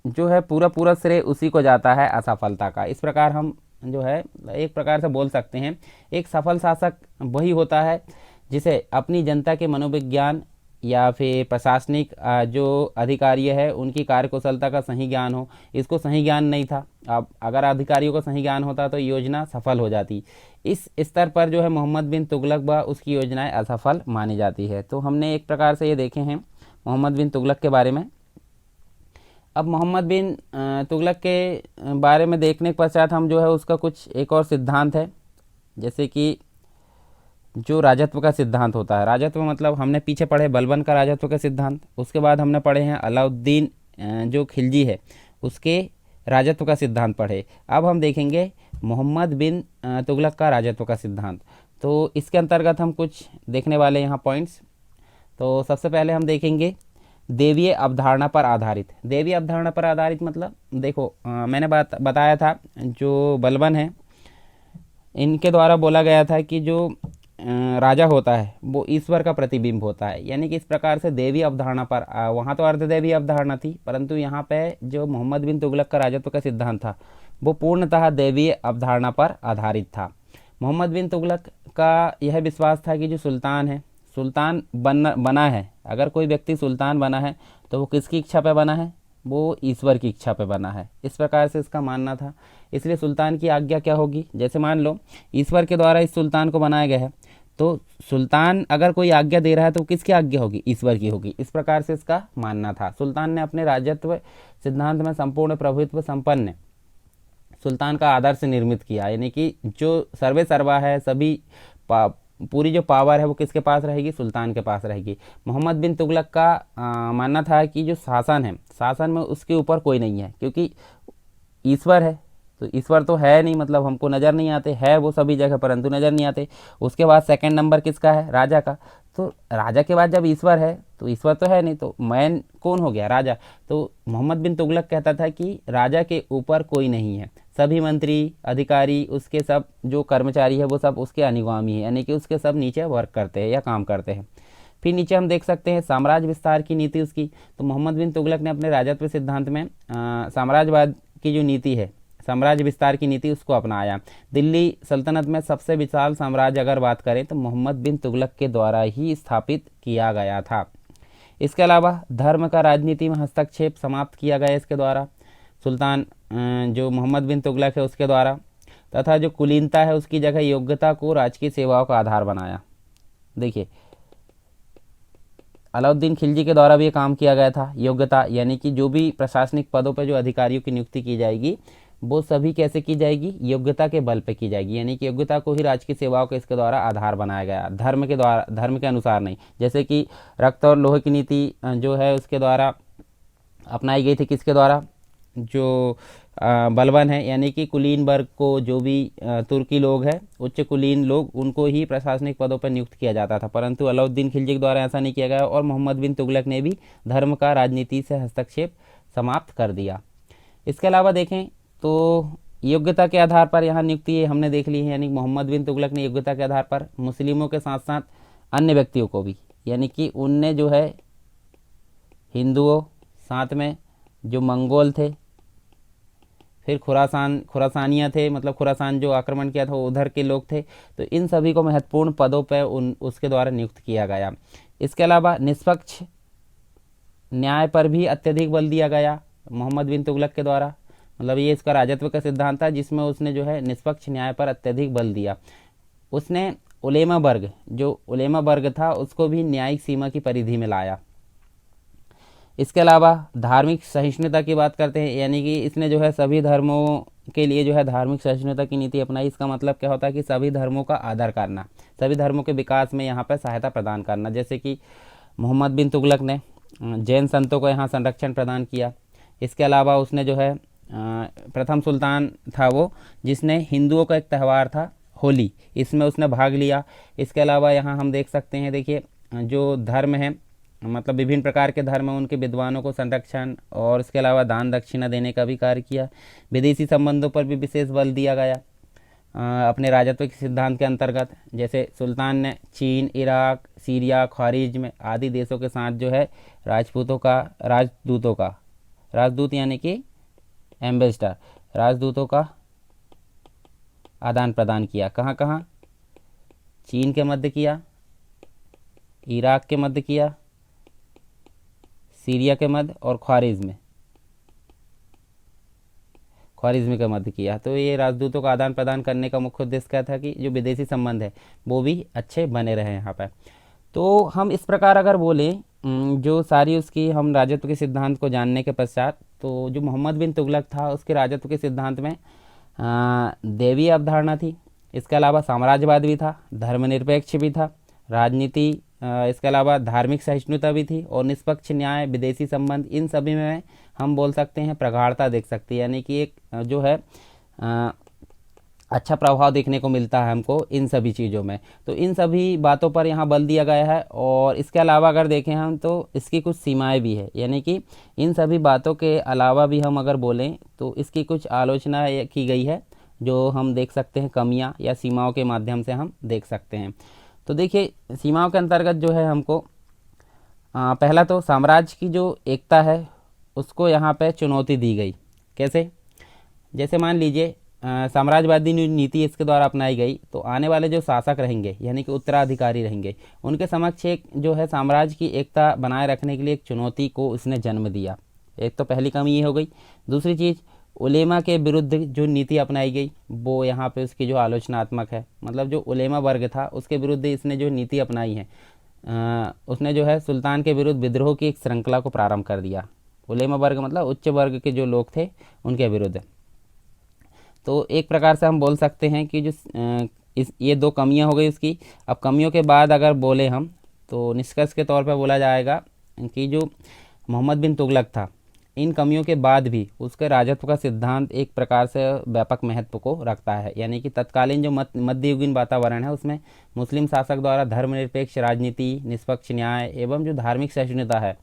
जो है पूरा पूरा श्रेय उसी को जाता है असफलता का। इस प्रकार हम जो है एक प्रकार से बोल सकते हैं एक सफल शासक वही होता है जिसे अपनी जनता के मनोविज्ञान या फिर प्रशासनिक जो अधिकारी है उनकी कार्यकुशलता का सही ज्ञान हो। इसको सही ज्ञान नहीं था। अब अगर अधिकारियों को सही ज्ञान होता तो योजना सफल हो जाती। इस स्तर पर जो है मोहम्मद बिन तुगलक व उसकी योजनाएं असफल मानी जाती है। तो हमने एक प्रकार से ये देखे हैं मोहम्मद बिन तुगलक के बारे में। अब मोहम्मद बिन तुगलक के बारे में देखने के पश्चात हम जो है उसका कुछ एक और सिद्धांत है, जैसे कि जो राजत्व का सिद्धांत होता है। राजत्व मतलब हमने पीछे पढ़े बलबन का राजत्व का सिद्धांत, उसके बाद हमने पढ़े हैं अलाउद्दीन जो खिलजी है उसके राजत्व का सिद्धांत पढ़े। अब हम देखेंगे मोहम्मद बिन तुगलक का राजत्व का सिद्धांत। तो इसके अंतर्गत हम कुछ देखने वाले यहाँ पॉइंट्स। तो सबसे पहले हम देखेंगे देवीय अवधारणा पर आधारित। देवीय अवधारणा पर आधारित मतलब देखो मैंने बताया था जो बलबन है इनके द्वारा बोला गया था कि जो राजा होता है वो ईश्वर का प्रतिबिंब होता है। यानी कि इस प्रकार से देवी अवधारणा पर वहाँ तो अर्धदेवी अवधारणा थी, परंतु यहाँ पे जो मोहम्मद बिन तुगलक का राजत्व का सिद्धांत था वो पूर्णतः देवी अवधारणा पर आधारित था। मोहम्मद बिन तुगलक का यह विश्वास था कि जो सुल्तान है, सुल्तान बना है, अगर कोई व्यक्ति सुल्तान बना है तो वो किसकी इच्छा पे बना है? वो ईश्वर की इच्छा पे बना है। इस प्रकार से इसका मानना था। इसलिए सुल्तान की आज्ञा क्या होगी? जैसे मान लो ईश्वर के द्वारा इस सुल्तान को बनाया गया है, तो सुल्तान अगर कोई आज्ञा दे रहा है तो किसकी आज्ञा होगी? ईश्वर की होगी। इस प्रकार से इसका मानना था। सुल्तान ने अपने राजत्व सिद्धांत में संपूर्ण प्रभुत्व संपन्न सुल्तान का आदर्श निर्मित किया। यानी कि जो सर्वे सर्वा है, सभी पूरी जो पावर है वो किसके पास रहेगी? सुल्तान के पास रहेगी। मोहम्मद बिन तुगलक का मानना था कि जो शासन है, शासन में उसके ऊपर कोई नहीं है, क्योंकि ईश्वर है तो ईश्वर तो है नहीं, मतलब हमको नज़र नहीं आते, है वो सभी जगह परंतु नज़र नहीं आते। उसके बाद सेकंड नंबर किसका है? राजा का। तो राजा के बाद जब ईश्वर है तो ईश्वर तो है नहीं, तो मैन कौन हो गया? राजा। तो मोहम्मद बिन तुगलक कहता था कि राजा के ऊपर कोई नहीं है, सभी मंत्री अधिकारी उसके सब जो कर्मचारी है वो सब उसके अनुगामी है, यानी कि उसके सब नीचे वर्क करते हैं या काम करते हैं। फिर नीचे हम देख सकते हैं साम्राज्य विस्तार की नीति उसकी। तो मोहम्मद बिन तुगलक ने अपने राजत्व सिद्धांत में साम्राज्यवाद की जो नीति है, साम्राज्य विस्तार की नीति, उसको अपनाया। दिल्ली सल्तनत में सबसे विशाल साम्राज्य अगर बात करें तो मोहम्मद बिन तुगलक के द्वारा ही स्थापित किया गया था। इसके अलावा धर्म का राजनीति में हस्तक्षेप समाप्त किया गया इसके द्वारा, सुल्तान जो मोहम्मद बिन तुगलक है उसके द्वारा। तथा जो कुलीनता है उसकी जगह योग्यता को राजकीय सेवाओं का आधार बनाया। देखिए अलाउद्दीन खिलजी के द्वारा भी ये काम किया गया था। योग्यता यानी कि जो भी प्रशासनिक पदों पर जो अधिकारियों की नियुक्ति की जाएगी वो सभी कैसे की जाएगी? योग्यता के बल पे की जाएगी। यानी कि योग्यता को ही राजकीय सेवाओं का इसके द्वारा आधार बनाया गया, धर्म के द्वारा, धर्म के अनुसार नहीं। जैसे कि रक्त और लोहे की नीति जो है उसके द्वारा अपनाई गई थी। किसके द्वारा? जो बलवान है, यानी कि कुलीन वर्ग को, जो भी तुर्की लोग हैं, उच्च कुलीन लोग, उनको ही प्रशासनिक पदों पर नियुक्त किया जाता था। परंतु अलाउद्दीन खिलजी के द्वारा ऐसा नहीं किया गया और मोहम्मद बिन तुगलक ने भी धर्म का राजनीति से हस्तक्षेप समाप्त कर दिया। इसके अलावा देखें तो योग्यता के आधार पर यहाँ नियुक्ति हमने देख ली है, यानी मोहम्मद बिन तुगलक ने योग्यता के आधार पर मुस्लिमों के साथ साथ अन्य व्यक्तियों को भी, यानी कि उनने जो है हिंदुओं, साथ में जो मंगोल थे, फिर खुरासानिया थे, मतलब खुरासान जो आक्रमण किया था उधर के लोग थे, तो इन सभी को महत्वपूर्ण पदों पर उसके द्वारा नियुक्त किया गया। इसके अलावा निष्पक्ष न्याय पर भी अत्यधिक बल दिया गया मोहम्मद बिन तुगलक के द्वारा, मतलब ये इसका राजत्व का सिद्धांत था जिसमें उसने जो है निष्पक्ष न्याय पर अत्यधिक बल दिया। उसने उलेमा वर्ग, जो उलेमा वर्ग था, उसको भी न्यायिक सीमा की परिधि में लाया। इसके अलावा धार्मिक सहिष्णुता की बात करते हैं, यानी कि इसने जो है सभी धर्मों के लिए जो है धार्मिक सहिष्णुता की नीति अपनाई। इसका मतलब क्या होता है कि सभी धर्मों का आदर करना, सभी धर्मों के विकास में यहाँ पर सहायता प्रदान करना। जैसे कि मोहम्मद बिन तुगलक ने जैन संतों को यहाँ संरक्षण प्रदान किया। इसके अलावा उसने जो है प्रथम सुल्तान था वो, जिसने हिंदुओं का एक त्यौहार था होली, इसमें उसने भाग लिया। इसके अलावा यहाँ हम देख सकते हैं, देखिए जो धर्म है, मतलब विभिन्न प्रकार के धर्म हैं, उनके विद्वानों को संरक्षण और इसके अलावा दान दक्षिणा देने का भी कार्य किया। विदेशी संबंधों पर भी विशेष बल दिया गया अपने राजत्व के सिद्धांत के अंतर्गत। जैसे सुल्तान ने चीन, इराक, सीरिया, ख्वारिज्म आदि देशों के साथ जो है राजदूत यानी कि एम्बेसडर, राजदूतों का आदान प्रदान किया। कहाँ कहाँ? चीन के मध्य किया, इराक के मध्य किया, सीरिया के मध्य और ख्वारिज्म के मध्य किया। तो ये राजदूतों का आदान प्रदान करने का मुख्य उद्देश्य क्या था कि जो विदेशी संबंध है वो भी अच्छे बने रहे यहाँ पर। तो हम इस प्रकार अगर बोलें जो सारी उसकी हम राजत्व के सिद्धांत को जानने के पश्चात, तो जो मोहम्मद बिन तुगलक था उसके राजत्व के सिद्धांत में देवी अवधारणा थी। इसके अलावा साम्राज्यवाद भी था, धर्मनिरपेक्ष भी था, राजनीति, इसके अलावा धार्मिक सहिष्णुता भी थी और निष्पक्ष न्याय, विदेशी संबंध, इन सभी में हम बोल सकते हैं प्रगाढ़ता देख सकते हैं, यानी कि एक जो है अच्छा प्रभाव देखने को मिलता है हमको इन सभी चीज़ों में। तो इन सभी बातों पर यहाँ बल दिया गया है। और इसके अलावा अगर देखें हम तो इसकी कुछ सीमाएं भी है, यानी कि इन सभी बातों के अलावा भी हम अगर बोलें तो इसकी कुछ आलोचना की गई है, जो हम देख सकते हैं कमियाँ या सीमाओं के माध्यम से हम देख सकते हैं। तो देखिए सीमाओं के अंतर्गत जो है हमको पहला तो साम्राज्य की जो एकता है उसको यहाँ पे चुनौती दी गई। कैसे? जैसे मान लीजिए साम्राज्यवादी नीति इसके द्वारा अपनाई गई, तो आने वाले जो शासक रहेंगे यानी कि उत्तराधिकारी रहेंगे, उनके समक्ष एक जो है साम्राज्य की एकता बनाए रखने के लिए एक चुनौती को इसने जन्म दिया। एक तो पहली कमी ये हो गई। दूसरी चीज़, उलेमा के विरुद्ध जो नीति अपनाई गई वो यहाँ पे उसकी जो आलोचनात्मक है, मतलब जो उलेमा वर्ग था उसके विरुद्ध इसने जो नीति अपनाई है, उसने जो है सुल्तान के विरुद्ध विद्रोह की एक श्रृंखला को प्रारंभ कर दिया। उलेमा वर्ग मतलब उच्च वर्ग के जो लोग थे उनके विरुद्ध। तो एक प्रकार से हम बोल सकते हैं कि जो ये दो कमियां हो गई उसकी। अब कमियों के बाद अगर बोले हम तो निष्कर्ष के तौर पर बोला जाएगा कि जो मोहम्मद बिन तुगलक था, इन कमियों के बाद भी उसके राजत्व का सिद्धांत एक प्रकार से व्यापक महत्व को रखता है, यानी कि तत्कालीन जो मध्ययुगीन वातावरण है उसमें मुस्लिम शासक द्वारा धर्मनिरपेक्ष राजनीति, निष्पक्ष न्याय एवं जो धार्मिक सहिष्णुता है,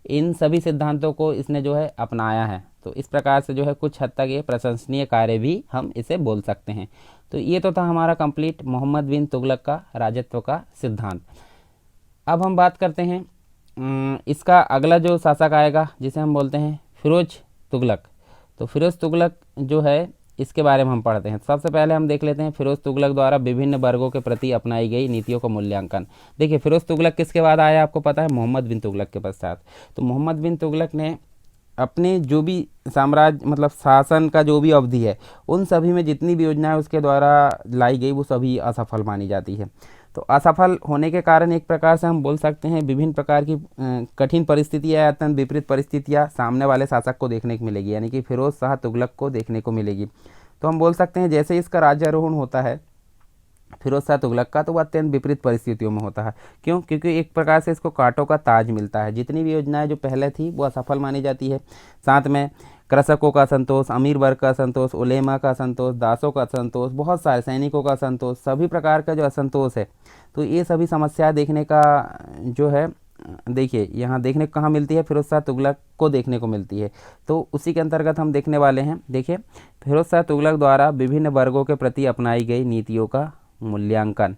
इन सभी सिद्धांतों को इसने जो है अपनाया है। तो इस प्रकार से जो है कुछ हद तक ये प्रशंसनीय कार्य भी हम इसे बोल सकते हैं। तो ये तो था हमारा कंप्लीट मोहम्मद बिन तुगलक का राजत्व का सिद्धांत। अब हम बात करते हैं इसका अगला जो शासक आएगा जिसे हम बोलते हैं फिरोज तुगलक। तो फिरोज तुगलक जो है इसके बारे में हम पढ़ते हैं। सबसे पहले हम देख लेते हैं फिरोज तुगलक द्वारा विभिन्न वर्गों के प्रति अपनाई गई नीतियों का मूल्यांकन। देखिए फिरोज तुगलक किसके बाद आया आपको पता है? मोहम्मद बिन तुगलक के पश्चात। तो मोहम्मद बिन तुगलक ने अपने जो भी साम्राज्य मतलब शासन का जो भी अवधि है उन सभी में जितनी भी योजनाएं उसके द्वारा लाई गई वो सभी असफल मानी जाती है। तो असफल होने के कारण एक प्रकार से हम बोल सकते हैं विभिन्न प्रकार की कठिन परिस्थितियाँ या अत्यंत विपरीत परिस्थितियाँ सामने वाले शासक को देखने को मिलेगी, यानी कि फिरोज शाह तुगलक को देखने को मिलेगी। तो हम बोल सकते हैं जैसे इसका राज्यारोहण होता है फिरोज शाह तुगलक का, तो वह अत्यंत विपरीत परिस्थितियों में होता है। क्यों? क्योंकि एक प्रकार से इसको कांटों का ताज मिलता है। जितनी भी योजनाएं जो पहले थी वो असफल मानी जाती है। साथ में कृषकों का असंतोष, अमीर वर्ग का असंतोष, उलेमा का असंतोष, दासों का असंतोष, बहुत सारे सैनिकों का असंतोष, सभी प्रकार का जो असंतोष है, तो ये सभी समस्या देखने का जो है, देखिए यहाँ देखने को कहाँ मिलती है, फिरोज शाह तुगलक को देखने को मिलती है। तो उसी के अंतर्गत हम देखने वाले हैं। देखिए, फिरोज शाह तुगलक द्वारा विभिन्न वर्गों के प्रति अपनाई गई नीतियों का मूल्यांकन।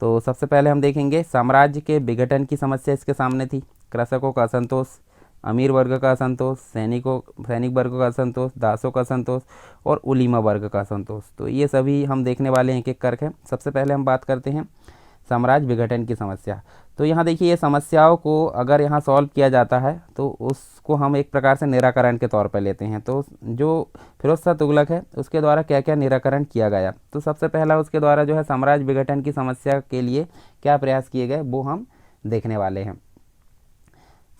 तो सबसे पहले हम देखेंगे साम्राज्य के विघटन की समस्या इसके सामने थी, कृषकों का असंतोष, अमीर वर्ग का असंतोष, सैनिक वर्ग का असंतोष, दासों का असंतोष और उलीमा वर्ग का असंतोष। तो ये सभी हम देखने वाले हैं एक एक करके। सबसे पहले हम बात करते हैं साम्राज्य विघटन की समस्या। तो यहाँ देखिए, ये समस्याओं को अगर यहाँ सॉल्व किया जाता है तो उसको हम एक प्रकार से निराकरण के तौर पर लेते हैं। तो जो फिरोज शाह तुगलक है उसके द्वारा क्या क्या निराकरण किया गया, तो सबसे पहला उसके द्वारा जो है साम्राज्य विघटन की समस्या के लिए क्या प्रयास किए गए वो हम देखने वाले हैं।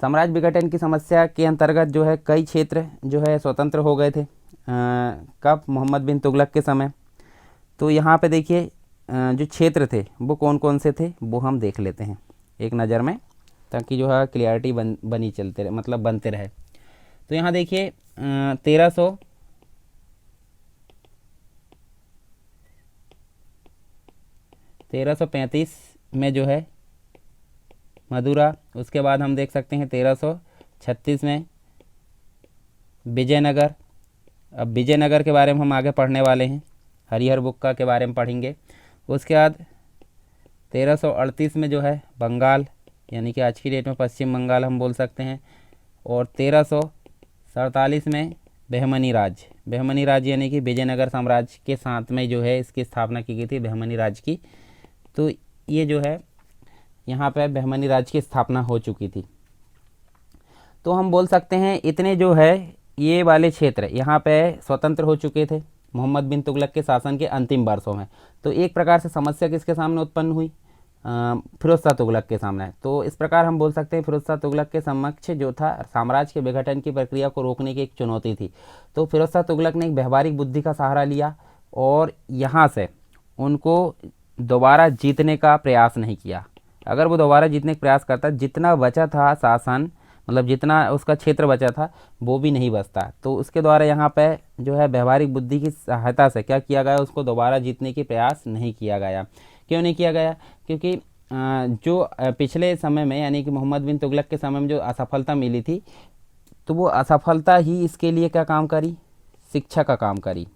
साम्राज्य विघटन की समस्या के अंतर्गत जो है कई क्षेत्र जो है स्वतंत्र हो गए थे। कब? मोहम्मद बिन तुगलक के समय। तो यहाँ पे देखिए जो क्षेत्र थे वो कौन कौन से थे वो हम देख लेते हैं एक नज़र में, ताकि जो है क्लियरिटी बनी चलते रहे, मतलब बनते रहे। तो यहाँ देखिए 1335 में जो है मदुरा, उसके बाद हम देख सकते हैं 1336 में विजयनगर। अब विजयनगर के बारे में हम आगे पढ़ने वाले हैं, हरिहर बुक्का के बारे में पढ़ेंगे। उसके बाद 1338 में जो है बंगाल, यानी कि आज की डेट में पश्चिम बंगाल हम बोल सकते हैं। और 1347 में बहमनी राज यानी कि विजयनगर साम्राज्य के साथ में जो है इसकी स्थापना की गई थी, बहमनी राज की। तो ये जो है यहाँ पे बहमनी राज की स्थापना हो चुकी थी। तो हम बोल सकते हैं इतने जो है ये वाले क्षेत्र यहाँ पे स्वतंत्र हो चुके थे मोहम्मद बिन तुगलक के शासन के अंतिम वर्षों में। तो एक प्रकार से समस्या किसके सामने उत्पन्न हुई? फिरोज शाह तुगलक के सामने। तो इस प्रकार हम बोल सकते हैं फिरोज शाह तुगलक के समक्ष जो था साम्राज्य के विघटन की प्रक्रिया को रोकने की एक चुनौती थी। तो फिरोज शाह तुगलक ने एक व्यवहारिक बुद्धि का सहारा लिया और यहाँ से उनको दोबारा जीतने का प्रयास नहीं किया। अगर वो दोबारा जीतने का प्रयास करता, जितना बचा था शासन, मतलब जितना उसका क्षेत्र बचा था वो भी नहीं बचता। तो उसके द्वारा यहाँ पे जो है व्यवहारिक बुद्धि की सहायता से क्या किया गया, उसको दोबारा जीतने की प्रयास नहीं किया गया। क्यों नहीं किया गया? क्योंकि जो पिछले समय में यानी कि मोहम्मद बिन तुगलक के समय में जो असफलता मिली थी, तो वो असफलता ही इसके लिए क्या काम करी? शिक्षा का काम करी।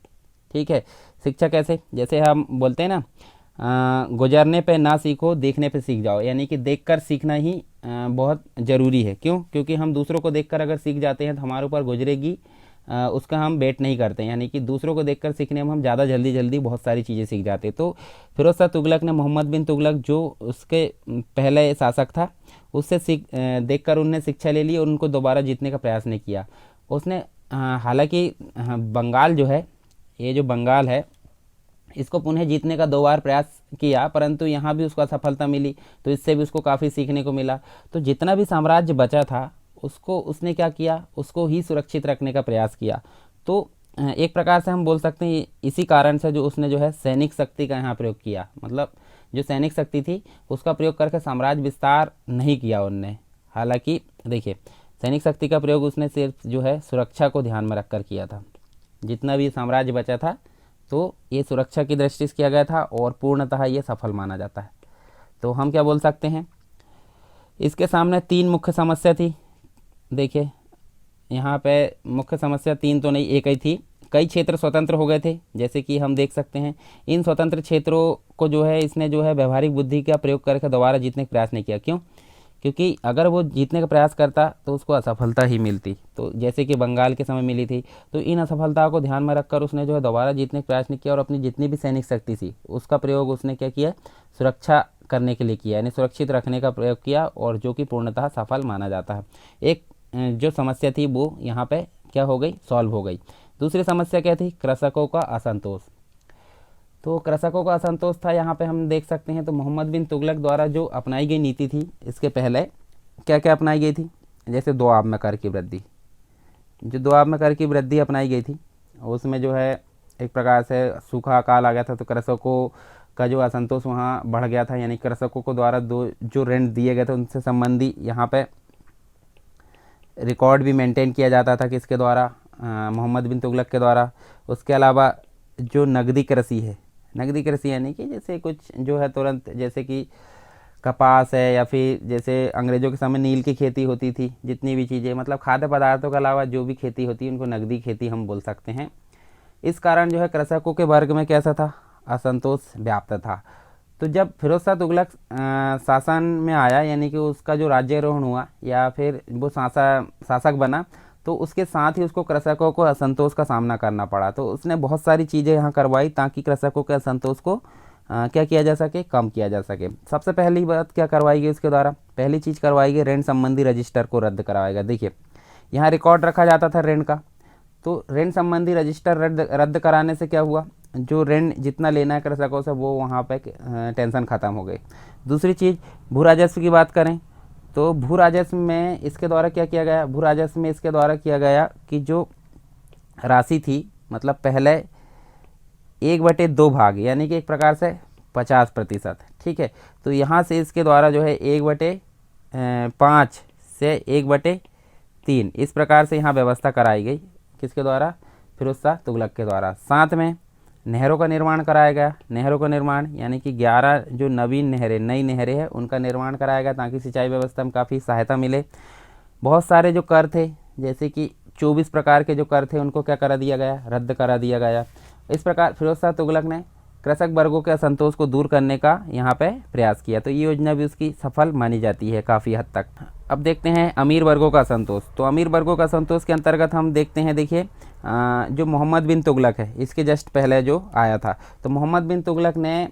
ठीक है, शिक्षा कैसे? जैसे हम बोलते हैं ना, गुजरने पे ना सीखो, देखने पे सीख जाओ। यानी कि देखकर सीखना ही बहुत ज़रूरी है। क्यों? क्योंकि हम दूसरों को देखकर अगर सीख जाते हैं तो हमारे ऊपर गुजरेगी, उसका हम वेट नहीं करते। यानी कि दूसरों को देखकर सीखने में हम ज़्यादा जल्दी बहुत सारी चीज़ें सीख जाते। तो फिरोज शाह तुगलक ने मोहम्मद बिन तुगलक जो उसके पहले शासक था उससे देखकर उनने शिक्षा ले ली और उनको दोबारा जीतने का प्रयास नहीं किया उसने। हालांकि बंगाल जो है, ये जो बंगाल है, इसको पुनः जीतने का 2 बार प्रयास किया, परंतु यहाँ भी उसको असफलता मिली। तो इससे भी उसको काफ़ी सीखने को मिला। तो जितना भी साम्राज्य बचा था उसको उसने क्या किया, उसको ही सुरक्षित रखने का प्रयास किया। तो एक प्रकार से हम बोल सकते हैं इसी कारण से जो उसने जो है सैनिक शक्ति का यहाँ प्रयोग किया, मतलब जो सैनिक शक्ति थी उसका प्रयोग करके साम्राज्य विस्तार नहीं किया उनने। हालांकि देखिए, सैनिक शक्ति का प्रयोग उसने सिर्फ जो है सुरक्षा को ध्यान में रखकर किया था। जितना भी साम्राज्य बचा था तो ये सुरक्षा की दृष्टि से किया गया था और पूर्णतः ये सफल माना जाता है। तो हम क्या बोल सकते हैं, इसके सामने 3 मुख्य समस्या थी। देखिए यहाँ पे मुख्य समस्या 3 तो नहीं, एक ही थी। कई क्षेत्र स्वतंत्र हो गए थे, जैसे कि हम देख सकते हैं इन स्वतंत्र क्षेत्रों को जो है इसने जो है व्यवहारिक बुद्धि का प्रयोग करके दोबारा जीतने का प्रयास नहीं किया। क्यों? क्योंकि अगर वो जीतने का प्रयास करता तो उसको असफलता ही मिलती। तो जैसे कि बंगाल के समय मिली थी। तो इन असफलताओं को ध्यान में रखकर उसने जो है दोबारा जीतने का प्रयास नहीं किया और अपनी जितनी भी सैनिक शक्ति थी उसका प्रयोग उसने क्या किया, सुरक्षा करने के लिए किया, यानी सुरक्षित रखने का प्रयोग किया, और जो कि पूर्णतः सफल माना जाता है। एक जो समस्या थी वो यहाँ पे क्या हो गई, सॉल्व हो गई। दूसरी समस्या क्या थी? कृषकों का असंतोष। तो कृषकों का असंतोष था, यहाँ पे हम देख सकते हैं। तो मोहम्मद बिन तुगलक द्वारा जो अपनाई गई नीति थी, इसके पहले क्या क्या अपनाई गई थी? जैसे दोआब में कर की वृद्धि, जो दोआब में कर की वृद्धि अपनाई गई थी उसमें जो है एक प्रकार से सूखा काल आ गया था। तो कृषकों का जो असंतोष वहाँ बढ़ गया था, यानी कृषकों को द्वारा जो ऋण दिए गए थे उनसे संबंधी यहाँ पे रिकॉर्ड भी मेंटेन किया जाता था किसके द्वारा, मोहम्मद बिन तुगलक के द्वारा। उसके अलावा जो नगदी कृषि है, नगदी कृषि यानी कि जैसे कुछ जो है तुरंत, जैसे कि कपास है या फिर जैसे अंग्रेज़ों के समय नील की खेती होती थी, जितनी भी चीज़ें मतलब खाद्य पदार्थों के अलावा जो भी खेती होती है उनको नगदी खेती हम बोल सकते हैं। इस कारण जो है कृषकों के वर्ग में कैसा था, असंतोष व्याप्त था। तो जब फिरोज शाह तुगलक शासन में आया, यानी कि उसका जो राज्यारोहण हुआ या फिर वो शासक बना, तो उसके साथ ही उसको कृषकों को असंतोष का सामना करना पड़ा। तो उसने बहुत सारी चीज़ें यहाँ करवाई ताकि कृषकों के असंतोष को क्या किया जा सके, कम किया जा सके। सबसे पहली बात क्या करवाई गई उसके द्वारा, पहली चीज़ करवाई गई ऋण संबंधी रजिस्टर को रद्द करवाया गया। देखिए यहाँ रिकॉर्ड रखा जाता था ऋण का, तो ऋण संबंधी रजिस्टर रद्द कराने से क्या हुआ, जो ऋण जितना लेना है कृषकों से वो वहाँ पे टेंशन ख़त्म हो गई। दूसरी चीज़ भू राजस्व की बात करें तो भू राजस्व में इसके द्वारा क्या किया गया, भू राजस्व में इसके द्वारा किया गया कि जो राशि थी, मतलब पहले 1/2 भाग यानी कि एक प्रकार से 50%, ठीक है। तो यहाँ से इसके द्वारा जो है 1/5 से 1/3 इस प्रकार से यहाँ व्यवस्था कराई गई, किसके द्वारा, फिरोज शाह तुगलक के द्वारा। साथ में नहरों का निर्माण कराया गया। नहरों का निर्माण यानी कि 11 जो नवीन नहरें, नई नहरें हैं, उनका निर्माण कराया गया ताकि सिंचाई व्यवस्था में काफ़ी सहायता मिले। बहुत सारे जो कर थे, जैसे कि 24 प्रकार के जो कर थे, उनको क्या करा दिया गया, रद्द करा दिया गया। इस प्रकार फिरोज शाह तुगलक ने कृषक वर्गों के असंतोष को दूर करने का यहाँ पे प्रयास किया। तो ये योजना भी उसकी सफल मानी जाती है काफ़ी हद तक। अब देखते हैं अमीर वर्गों का असंतोष। तो अमीर वर्गों का असंतोष के अंतर्गत हम देखते हैं, देखिए जो मोहम्मद बिन तुगलक है, इसके जस्ट पहले जो आया था, तो मोहम्मद बिन तुगलक ने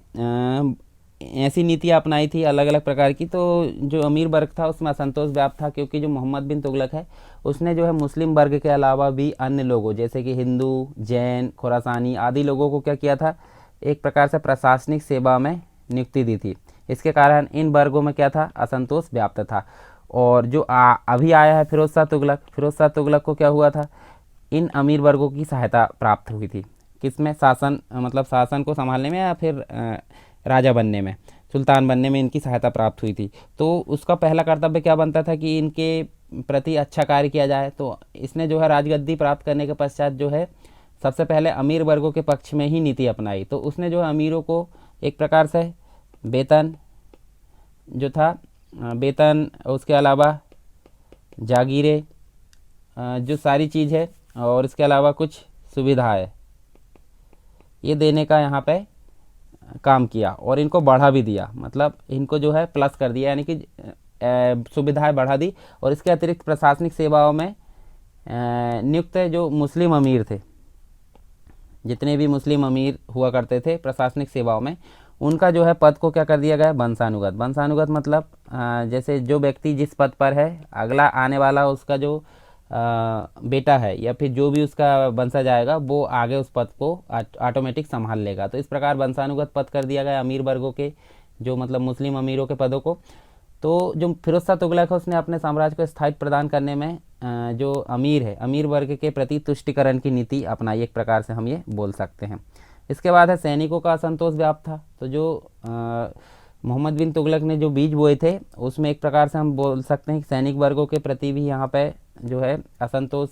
ऐसी नीतियाँ अपनाई थी अलग अलग प्रकार की। तो जो अमीर वर्ग था उसमें असंतोष व्याप्त था, क्योंकि जो मोहम्मद बिन तुगलक है उसने जो है मुस्लिम वर्ग के अलावा भी अन्य लोगों जैसे कि हिंदू, जैन, खुरासानी आदि लोगों को क्या किया था, एक प्रकार से प्रशासनिक सेवा में नियुक्ति दी थी। इसके कारण इन वर्गों में क्या था, असंतोष व्याप्त था। और जो अभी आया है फिरोज शाह तुगलक, फिरोज शाह तुगलक को क्या हुआ था, इन अमीर वर्गों की सहायता प्राप्त हुई थी। किसमें, शासन मतलब शासन को संभालने में या फिर राजा बनने में, सुल्तान बनने में इनकी सहायता प्राप्त हुई थी। तो उसका पहला कर्तव्य क्या बनता था कि इनके प्रति अच्छा कार्य किया जाए। तो इसने जो है राजगद्दी प्राप्त करने के पश्चात जो है सबसे पहले अमीर वर्गों के पक्ष में ही नीति अपनाई। तो उसने जो है अमीरों को एक प्रकार से वेतन जो था, वेतन, उसके अलावा जागीरें, जो सारी चीज़ है, और इसके अलावा कुछ सुविधा है, ये देने का यहाँ पे काम किया और इनको बढ़ा भी दिया, मतलब इनको जो है प्लस कर दिया, यानी कि सुविधाएं बढ़ा दी। और इसके अतिरिक्त प्रशासनिक सेवाओं में नियुक्त जो मुस्लिम अमीर थे, जितने भी मुस्लिम अमीर हुआ करते थे प्रशासनिक सेवाओं में, उनका जो है पद को क्या कर दिया गया, वंशानुगत। वंशानुगत मतलब जैसे जो व्यक्ति जिस पद पर है, अगला आने वाला उसका जो बेटा है या फिर जो भी उसका वंशज आएगा वो आगे उस पद को ऑटोमेटिक संभाल लेगा। तो इस प्रकार वंशानुगत पद कर दिया गया अमीर वर्गों के, जो मतलब मुस्लिम अमीरों के पदों को। तो जो फिरोज शाह तुगलक है उसने अपने साम्राज्य को स्थायित्व प्रदान करने में जो अमीर है, अमीर वर्ग के प्रति तुष्टिकरण की नीति अपनाई, एक प्रकार से हम ये बोल सकते हैं। इसके बाद है सैनिकों का असंतोष व्याप्त था। तो जो मोहम्मद बिन तुगलक ने जो बीज बोए थे उसमें एक प्रकार से हम बोल सकते हैं कि सैनिक वर्गों के प्रति भी यहाँ पे जो है असंतोष,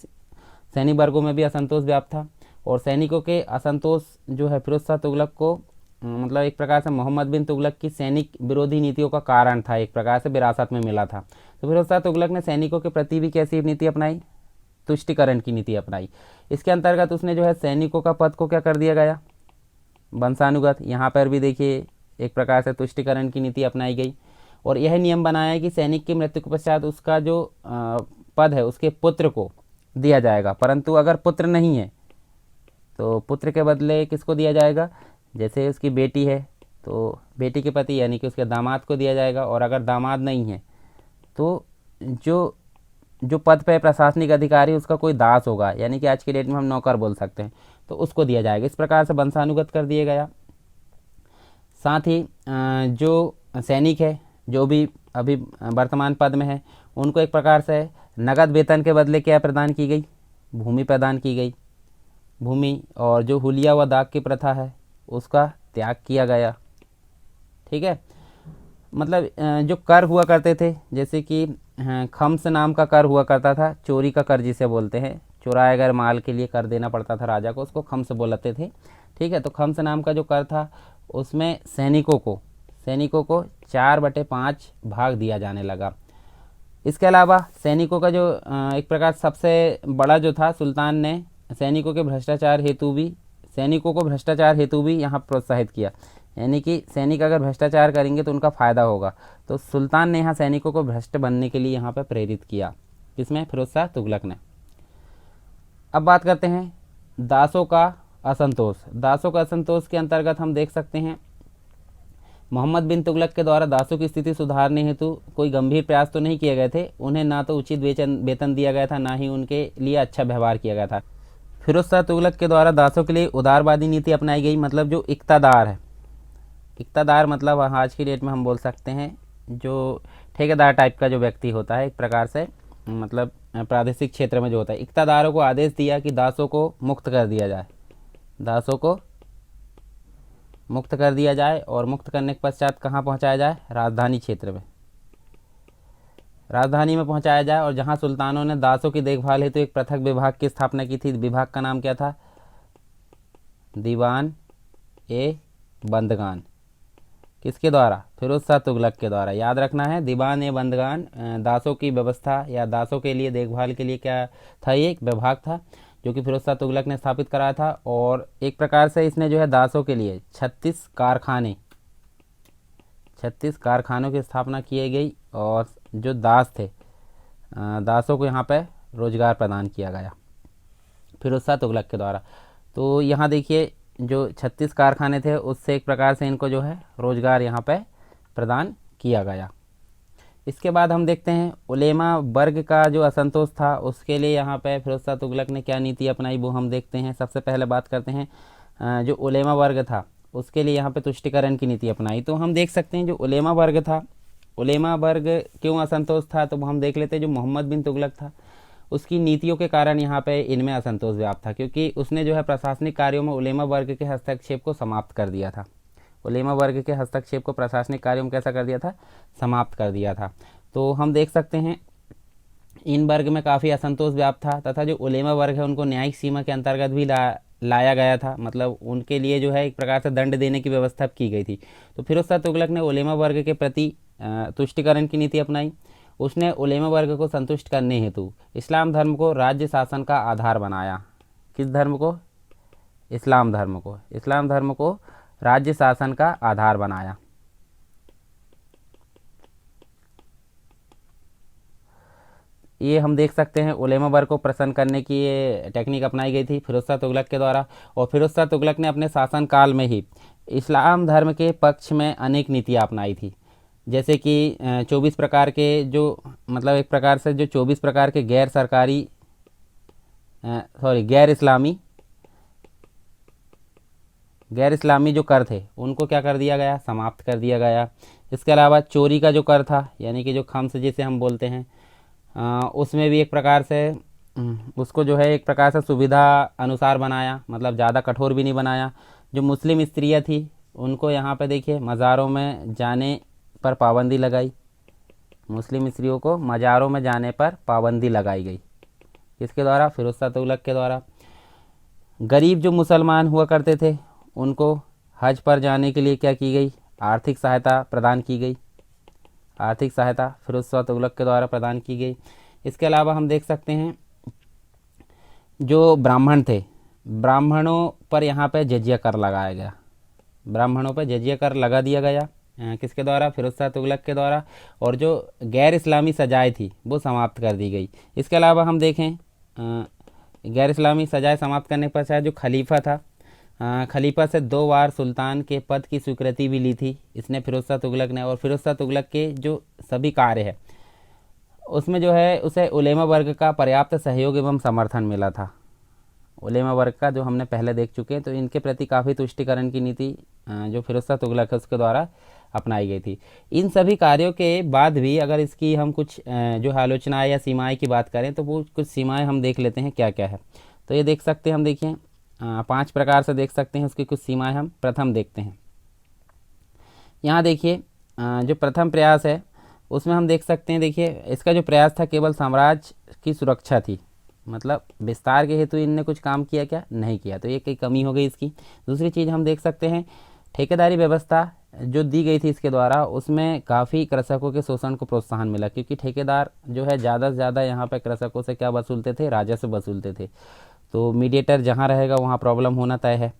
सैनिक वर्गों में भी असंतोष व्याप्त था। और सैनिकों के असंतोष जो है फिरोज शाह तुगलक को मतलब एक प्रकार से मोहम्मद बिन तुगलक की सैनिक विरोधी नीतियों का कारण था, एक प्रकार से विरासत में मिला था। तो फिरोज शाह तुगलक ने सैनिकों के प्रति भी कैसी नीति अपनाई, तुष्टिकरण की नीति अपनाई। इसके अंतर्गत उसने जो है सैनिकों का पद को क्या कर दिया गया, वंशानुगत। यहाँ पर भी देखिए एक प्रकार से तुष्टिकरण की नीति अपनाई गई। और यह नियम बनाया कि सैनिक की मृत्यु के पश्चात उसका जो पद है उसके पुत्र को दिया जाएगा, परंतु अगर पुत्र नहीं है तो पुत्र के बदले किसको दिया जाएगा, जैसे उसकी बेटी है तो बेटी के पति यानी कि उसके दामाद को दिया जाएगा। और अगर दामाद नहीं है तो जो पद पे प्रशासनिक अधिकारी उसका कोई दास होगा, यानी कि आज की डेट में हम नौकर बोल सकते हैं, तो उसको दिया जाएगा। इस प्रकार से वंशानुगत कर दिया गया। साथ ही जो सैनिक है जो भी अभी वर्तमान पद में है उनको एक प्रकार से नगद वेतन के बदले क्या प्रदान की गई, भूमि प्रदान की गई, भूमि। और जो हुलिया व दाग की प्रथा है उसका त्याग किया गया, ठीक है। मतलब जो कर हुआ करते थे, जैसे कि हाँ, खम्स नाम का कर हुआ करता था, चोरी का कर जिसे बोलते हैं, चुराए गए माल के लिए कर देना पड़ता था राजा को, उसको खम्स बोलते थे। ठीक है, तो खम्स नाम का जो कर था उसमें सैनिकों को 4/5 भाग दिया जाने लगा। इसके अलावा सैनिकों का जो एक प्रकार सबसे बड़ा जो था, सुल्तान ने सैनिकों को भ्रष्टाचार हेतु भी यहाँ प्रोत्साहित किया, यानी कि सैनिक अगर भ्रष्टाचार करेंगे तो उनका फ़ायदा होगा। तो सुल्तान ने यहाँ सैनिकों को भ्रष्ट बनने के लिए यहाँ पर प्रेरित किया, किसमें? फिरोज शाह तुगलक ने। अब बात करते हैं दासों का असंतोष के अंतर्गत हम देख सकते हैं मोहम्मद बिन तुगलक के द्वारा दासों की स्थिति सुधारने हेतु कोई गंभीर प्रयास तो नहीं किए गए थे। उन्हें ना तो उचित वेतन दिया गया था, ना ही उनके लिए अच्छा व्यवहार किया गया था। फिरोज शाह तुगलक के द्वारा दासों के लिए उदारवादी नीति अपनाई गई, मतलब जो इक़्तादार मतलब आज की डेट में हम बोल सकते हैं जो ठेकेदार टाइप का जो व्यक्ति होता है, एक प्रकार से मतलब प्रादेशिक क्षेत्र में जो होता है, इक़्तादारों को आदेश दिया कि दासों को मुक्त कर दिया जाए और मुक्त करने के पश्चात कहाँ पहुँचाया जाए? राजधानी क्षेत्र में, राजधानी में पहुँचाया जाए। और जहाँ सुल्तानों ने दासों की देखभाल हेतु एक पृथक विभाग की स्थापना की थी, विभाग का नाम क्या था? दीवान ए बंदगान। किसके द्वारा? फिरोज शाह तुगलक के द्वारा। याद रखना है, दीवान ए बंदगान दासों की व्यवस्था या दासों के लिए देखभाल के लिए क्या था? ये एक विभाग था जो कि फिरोज शाह तुगलक ने स्थापित कराया था। और एक प्रकार से इसने जो है दासों के लिए 36 कारखानों की स्थापना की गई और जो दास थे दासों को यहाँ पे रोजगार प्रदान किया गया फिरोज शाह तुगलक के द्वारा। तो यहाँ देखिए जो 36 कारखाने थे उससे एक प्रकार से इनको जो है रोजगार यहाँ पे प्रदान किया गया। इसके बाद हम देखते हैं उलेमा वर्ग का जो असंतोष था उसके लिए यहाँ पे फिरोज शाह तुगलक ने क्या नीति अपनाई, वो हम देखते हैं। सबसे पहले बात करते हैं जो उलेमा वर्ग था उसके लिए यहाँ पे तुष्टिकरण की नीति अपनाई। तो हम देख सकते हैं जो उलेमा वर्ग था, उलेमा वर्ग क्यों असंतोष था, तो हम देख लेते हैं। जो मोहम्मद बिन तुगलक था उसकी नीतियों के कारण यहाँ पे इनमें असंतोष व्याप्त था, क्योंकि उसने जो है प्रशासनिक कार्यों में उलेमा वर्ग के हस्तक्षेप को समाप्त कर दिया था। उलेमा वर्ग के हस्तक्षेप को प्रशासनिक कार्यों में कैसा कर दिया था? समाप्त कर दिया था। तो हम देख सकते हैं इन वर्ग में काफ़ी असंतोष व्याप्त था, तथा जो उलेमा वर्ग है उनको न्यायिक सीमा के अंतर्गत भी लाया गया था, मतलब उनके लिए जो है एक प्रकार से दंड देने की व्यवस्था की गई थी। तो फिरोज शाह तुगलक ने उलेमा वर्ग के प्रति तुष्टिकरण की नीति अपनाई। उसने उलेमा वर्ग को संतुष्ट करने हेतु इस्लाम धर्म को राज्य शासन का आधार बनाया। किस धर्म को? इस्लाम धर्म को राज्य शासन का आधार बनाया। ये हम देख सकते हैं उलेमा वर्ग को प्रसन्न करने की ये टेक्निक अपनाई गई थी फिरोज शाह तुगलक के द्वारा। और फिरोज शाह तुगलक ने अपने शासनकाल में ही इस्लाम धर्म के पक्ष में अनेक नीतियाँ अपनाई थी, जैसे कि 24 प्रकार के जो मतलब एक प्रकार से जो 24 प्रकार के गैर इस्लामी जो कर थे उनको क्या कर दिया गया? समाप्त कर दिया गया। इसके अलावा चोरी का जो कर था, यानी कि जो खम्स जिसे हम बोलते हैं, उसमें भी एक प्रकार से उसको जो है एक प्रकार से सुविधा अनुसार बनाया, मतलब ज़्यादा कठोर भी नहीं बनाया। जो मुस्लिम स्त्रियां थी उनको यहाँ पे देखिए मज़ारों में जाने पर पाबंदी लगाई, मुस्लिम स्त्रियों को मज़ारों में जाने पर पाबंदी लगाई गई। किसके द्वारा? फिरोज शाह तुगलक के द्वारा। गरीब जो मुसलमान हुआ करते थे उनको हज पर जाने के लिए क्या की गई? आर्थिक सहायता प्रदान की गई। आर्थिक सहायता फिरोज शाह तुगलक के द्वारा प्रदान की गई। इसके अलावा हम देख सकते हैं जो ब्राह्मण थे, ब्राह्मणों पर यहाँ पे जजिया कर लगाया गया, ब्राह्मणों पर जजिया कर लगा दिया गया। किसके द्वारा? फिरोज शाह तुगलक के द्वारा। और जो गैर इस्लामी सजाएँ थी वो समाप्त कर दी गई। इसके अलावा हम देखें गैर इस्लामी सजाएँ समाप्त करने के पश्चात जो खलीफा था, खलीफा से 2 बार सुल्तान के पद की स्वीकृति भी ली थी इसने फिरोज शाह तुगलक ने। और फिरोज शाह तुगलक के जो सभी कार्य है उसमें जो है उसे उलेमा वर्ग का पर्याप्त सहयोग एवं समर्थन मिला था। उलेमा वर्ग का जो हमने पहले देख चुके हैं, तो इनके प्रति काफ़ी तुष्टिकरण की नीति जो फिरोज शाह तुगलक है उसके द्वारा अपनाई गई थी। इन सभी कार्यों के बाद भी अगर इसकी हम कुछ जो आलोचनाएँ या सीमाएँ की बात करें तो वो कुछ सीमाएँ हम देख लेते हैं क्या क्या है। तो ये देख सकते हैं हम, देखिए 5 प्रकार से देख सकते हैं उसकी कुछ सीमाएं हम प्रथम देखते हैं। यहाँ देखिए जो प्रथम प्रयास है उसमें हम देख सकते हैं, देखिए इसका जो प्रयास था केवल साम्राज्य की सुरक्षा थी, मतलब विस्तार के हेतु इनने कुछ काम किया क्या, नहीं किया। तो ये कई कमी हो गई इसकी। दूसरी चीज़ हम देख सकते हैं ठेकेदारी व्यवस्था जो दी गई थी इसके द्वारा, उसमें काफ़ी कृषकों के शोषण को प्रोत्साहन मिला, क्योंकि ठेकेदार जो है ज़्यादा से ज़्यादा यहाँ पे कृषकों से क्या वसूलते थे, राजस्व वसूलते थे। तो मीडिएटर जहाँ रहेगा वहाँ प्रॉब्लम होना तय है।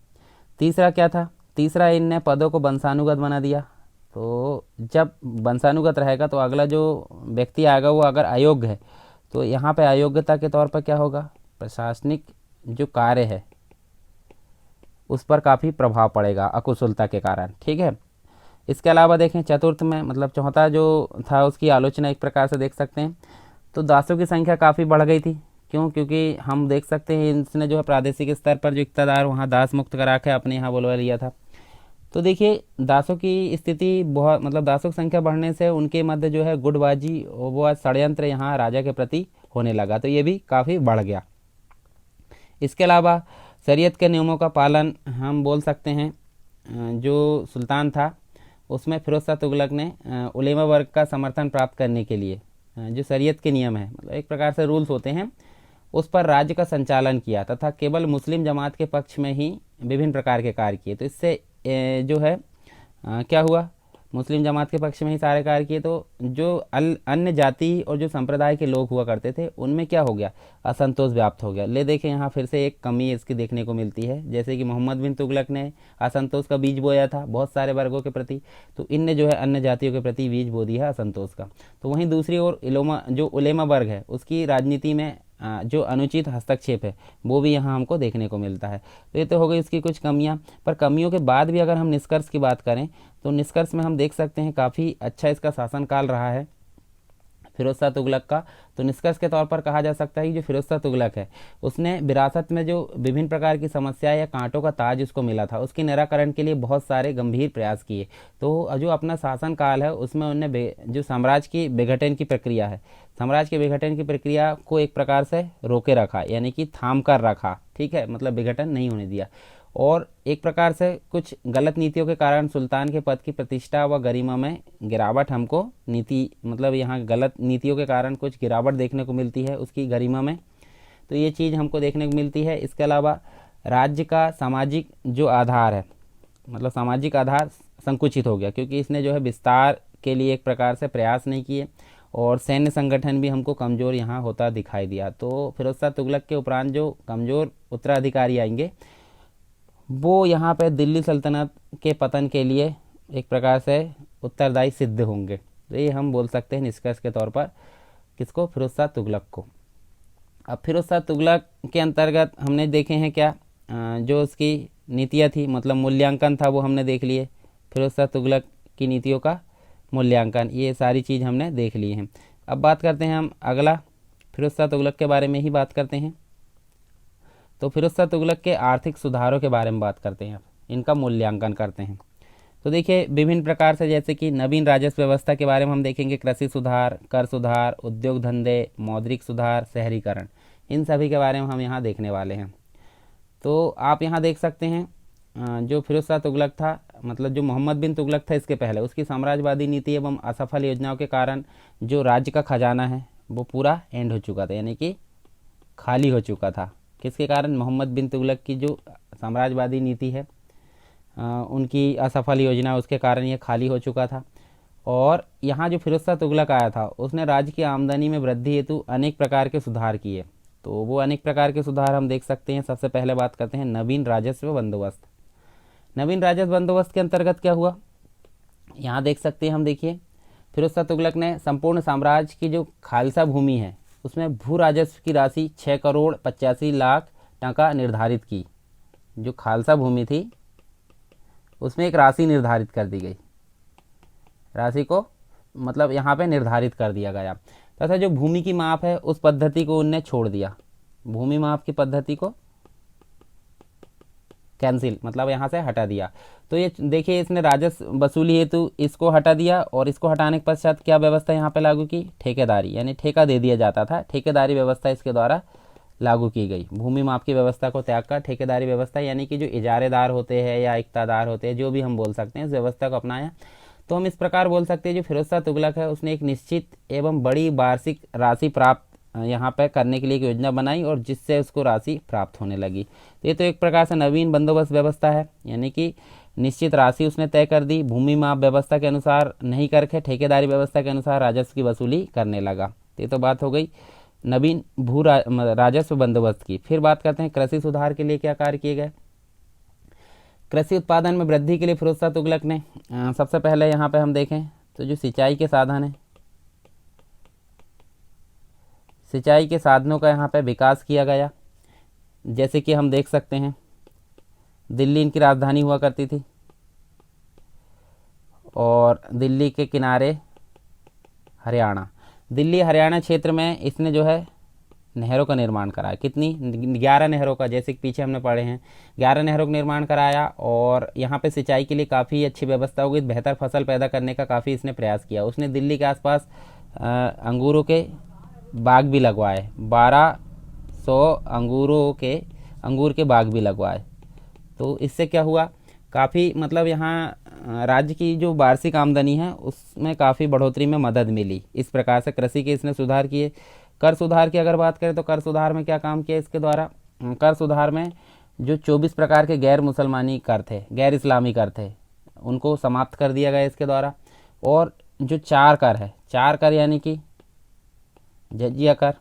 तीसरा क्या था, तीसरा इनने पदों को वंशानुगत बना दिया। तो जब वंशानुगत रहेगा तो अगला जो व्यक्ति आएगा वो अगर अयोग्य है तो यहाँ पे अयोग्यता के तौर पर क्या होगा, प्रशासनिक जो कार्य है उस पर काफ़ी प्रभाव पड़ेगा अकुशलता के कारण, ठीक है। इसके अलावा देखें चतुर्थ में, मतलब चौथा जो था उसकी आलोचना एक प्रकार से देख सकते हैं, तो दासों की संख्या काफ़ी बढ़ गई थी। क्यों, क्योंकि हम देख सकते हैं इसने जो है प्रादेशिक स्तर पर जो इक़्तिदार वहाँ दास मुक्त करा के अपने यहाँ बुलवा लिया था। तो देखिए दासों की स्थिति बहुत, मतलब दासों की संख्या बढ़ने से उनके मध्य जो है गुटबाजी और वो षड्यंत्र यहाँ राजा के प्रति होने लगा, तो ये भी काफ़ी बढ़ गया। इसके अलावा शरीयत के नियमों का पालन हम बोल सकते हैं, जो सुल्तान था उसमें फिरोज शाह तुगलक ने उलेमा वर्ग का समर्थन प्राप्त करने के लिए जो शरीयत के नियम है, मतलब एक प्रकार से रूल्स होते हैं, उस पर राज्य का संचालन किया तथा केवल मुस्लिम जमात के पक्ष में ही विभिन्न प्रकार के कार्य किए। तो इससे जो है क्या हुआ, मुस्लिम जमात के पक्ष में ही सारे कार्य किए, तो जो अन्य जाति और जो संप्रदाय के लोग हुआ करते थे उनमें क्या हो गया, असंतोष व्याप्त हो गया। ले देखें यहाँ फिर से एक कमी इसकी देखने को मिलती है, जैसे कि मोहम्मद बिन तुगलक ने असंतोष का बीज बोया था बहुत सारे वर्गों के प्रति, तो इनने जो है अन्य जातियों के प्रति बीज बो दिया असंतोष का। तो वहीं दूसरी ओर जो उलेमा वर्ग है उसकी राजनीति में जो अनुचित हस्तक्षेप है वो भी यहाँ हमको देखने को मिलता है। तो ये तो हो गई इसकी कुछ कमियाँ, पर कमियों के बाद भी अगर हम निष्कर्ष की बात करें तो निष्कर्ष में हम देख सकते हैं काफ़ी अच्छा इसका शासनकाल रहा है फिरोज शाह तुगलक का। तो निष्कर्ष के तौर पर कहा जा सकता है कि जो फिरोज शाह तुगलक है उसने विरासत में जो विभिन्न प्रकार की समस्या या कांटों का ताज उसको मिला था उसके निराकरण के लिए बहुत सारे गंभीर प्रयास किए। तो जो अपना शासनकाल है उसमें उनने जो साम्राज्य की विघटन की प्रक्रिया है, साम्राज्य के विघटन की प्रक्रिया को एक प्रकार से रोके रखा, यानी कि थाम कर रखा, ठीक है, मतलब विघटन नहीं होने दिया। और एक प्रकार से कुछ गलत नीतियों के कारण सुल्तान के पद की प्रतिष्ठा व गरिमा में गिरावट हमको मतलब यहाँ गलत नीतियों के कारण कुछ गिरावट देखने को मिलती है उसकी गरिमा में, तो ये चीज़ हमको देखने को मिलती है। इसके अलावा राज्य का सामाजिक जो आधार है, मतलब सामाजिक आधार संकुचित हो गया, क्योंकि इसने जो है विस्तार के लिए एक प्रकार से प्रयास नहीं किए और सैन्य संगठन भी हमको कमज़ोर यहाँ होता दिखाई दिया। तो फिरोज शाह तुगलक के उपरांत जो कमज़ोर उत्तराधिकारी आएंगे वो यहाँ पे दिल्ली सल्तनत के पतन के लिए एक प्रकार से उत्तरदायी सिद्ध होंगे। तो ये हम बोल सकते हैं निष्कर्ष के तौर पर किसको, फिरोज शाह तुगलक को। अब फिरोज शाह तुगलक के अंतर्गत हमने देखे हैं क्या, जो उसकी नीतियाँ थी, मतलब मूल्यांकन था वो हमने देख लिए, फिरोज शाह तुगलक की नीतियों का मूल्यांकन, ये सारी चीज़ हमने देख ली है। अब बात करते हैं हम अगला, फिरोज शाह तुगलक के बारे में ही बात करते हैं। तो फिरोज शाह तुगलक के आर्थिक सुधारों के बारे में बात करते हैं, इनका मूल्यांकन करते हैं। तो देखिए विभिन्न प्रकार से, जैसे कि नवीन राजस्व व्यवस्था के बारे में हम देखेंगे, कृषि सुधार, कर सुधार, उद्योग धंधे, मौद्रिक सुधार, शहरीकरण, इन सभी के बारे में हम यहाँ देखने वाले हैं। तो आप यहाँ देख सकते हैं जो फिरोज शाह तुगलक था, मतलब जो मोहम्मद बिन तुगलक था इसके पहले, उसकी साम्राज्यवादी नीति एवं असफल योजनाओं के कारण जो राज्य का खजाना है वो पूरा एंड हो चुका था, यानी कि खाली हो चुका था। किसके कारण, मोहम्मद बिन तुगलक की जो साम्राज्यवादी नीति है उनकी असफल योजना, उसके कारण ये खाली हो चुका था। और यहाँ जो फिरोज शाह तुगलक आया था उसने राज्य की आमदनी में वृद्धि हेतु अनेक प्रकार के सुधार किए। तो वो अनेक प्रकार के सुधार हम देख सकते हैं। सबसे पहले बात करते हैं नवीन राजस्व बंदोबस्त। नवीन राजस्व बंदोबस्त के अंतर्गत क्या हुआ, यहाँ देख सकते हैं हम, देखिए फिरोज शाह तुगलक ने संपूर्ण साम्राज्य की जो खालसा भूमि है उसमें भू राजस्व की राशि 6,85,00,000 टका निर्धारित की। जो खालसा भूमि थी उसमें एक राशि निर्धारित कर दी गई, राशि को मतलब यहाँ पे निर्धारित कर दिया गया, तथा जो भूमि की माप है उस पद्धति को उनने छोड़ दिया, भूमि माप की पद्धति को कैंसिल, मतलब यहाँ से हटा दिया। तो ये देखिए इसने राजस्व वसूली हेतु इसको हटा दिया, और इसको हटाने के पश्चात क्या व्यवस्था यहाँ पे लागू की, ठेकेदारी, यानी ठेका दे दिया जाता था, ठेकेदारी व्यवस्था इसके द्वारा लागू की गई। भूमि माप की व्यवस्था को त्याग कर ठेकेदारी व्यवस्था, यानी कि जो इजारेदार होते हैं या इक्तादार होते हैं, जो भी हम बोल सकते हैं, इस व्यवस्था को अपनाया तो हम इस प्रकार बोल सकते हैं जो फिरोज शाह तुगलक है उसने एक निश्चित एवं बड़ी वार्षिक राशि प्राप्त यहाँ पे करने के लिए एक योजना बनाई और जिससे उसको राशि प्राप्त होने लगी। तो ये तो एक प्रकार से नवीन बंदोबस्त व्यवस्था है, यानी कि निश्चित राशि उसने तय कर दी, भूमि माप व्यवस्था के अनुसार नहीं करके ठेकेदारी व्यवस्था के अनुसार राजस्व की वसूली करने लगा। तो ये तो बात हो गई नवीन राजस्व बंदोबस्त की। फिर बात करते हैं कृषि सुधार के लिए क्या कार्य किए गए। कृषि उत्पादन में वृद्धि के लिए फिरोज शाह तुगलक ने सबसे पहले यहाँ पे हम देखें तो जो सिंचाई के साधन है, सिंचाई के साधनों का यहाँ पे विकास किया गया। जैसे कि हम देख सकते हैं दिल्ली इनकी राजधानी हुआ करती थी और दिल्ली के किनारे हरियाणा, दिल्ली हरियाणा क्षेत्र में इसने जो है नहरों का निर्माण कराया। कितनी? 11 नहरों का, जैसे कि पीछे हमने पढ़े हैं 11 नहरों का निर्माण कराया और यहाँ पे सिंचाई के लिए काफ़ी अच्छी व्यवस्था हो गई। बेहतर फसल पैदा करने का काफ़ी इसने प्रयास किया। उसने दिल्ली के आसपास अंगूरों के बाग भी लगवाए, 1200 अंगूर के बाग भी लगवाए। तो इससे क्या हुआ, काफ़ी मतलब यहाँ राज्य की जो वार्षिक आमदनी है उसमें काफ़ी बढ़ोतरी में मदद मिली। इस प्रकार से कृषि के इसने सुधार किए। कर सुधार की अगर बात करें तो कर सुधार में क्या काम किया इसके द्वारा, कर सुधार में जो 24 प्रकार के गैर मुसलमानी कर थे, गैर इस्लामी कर थे, उनको समाप्त कर दिया गया इसके द्वारा। और जो 4 कर है, 4 कर यानी कि जजिया कर,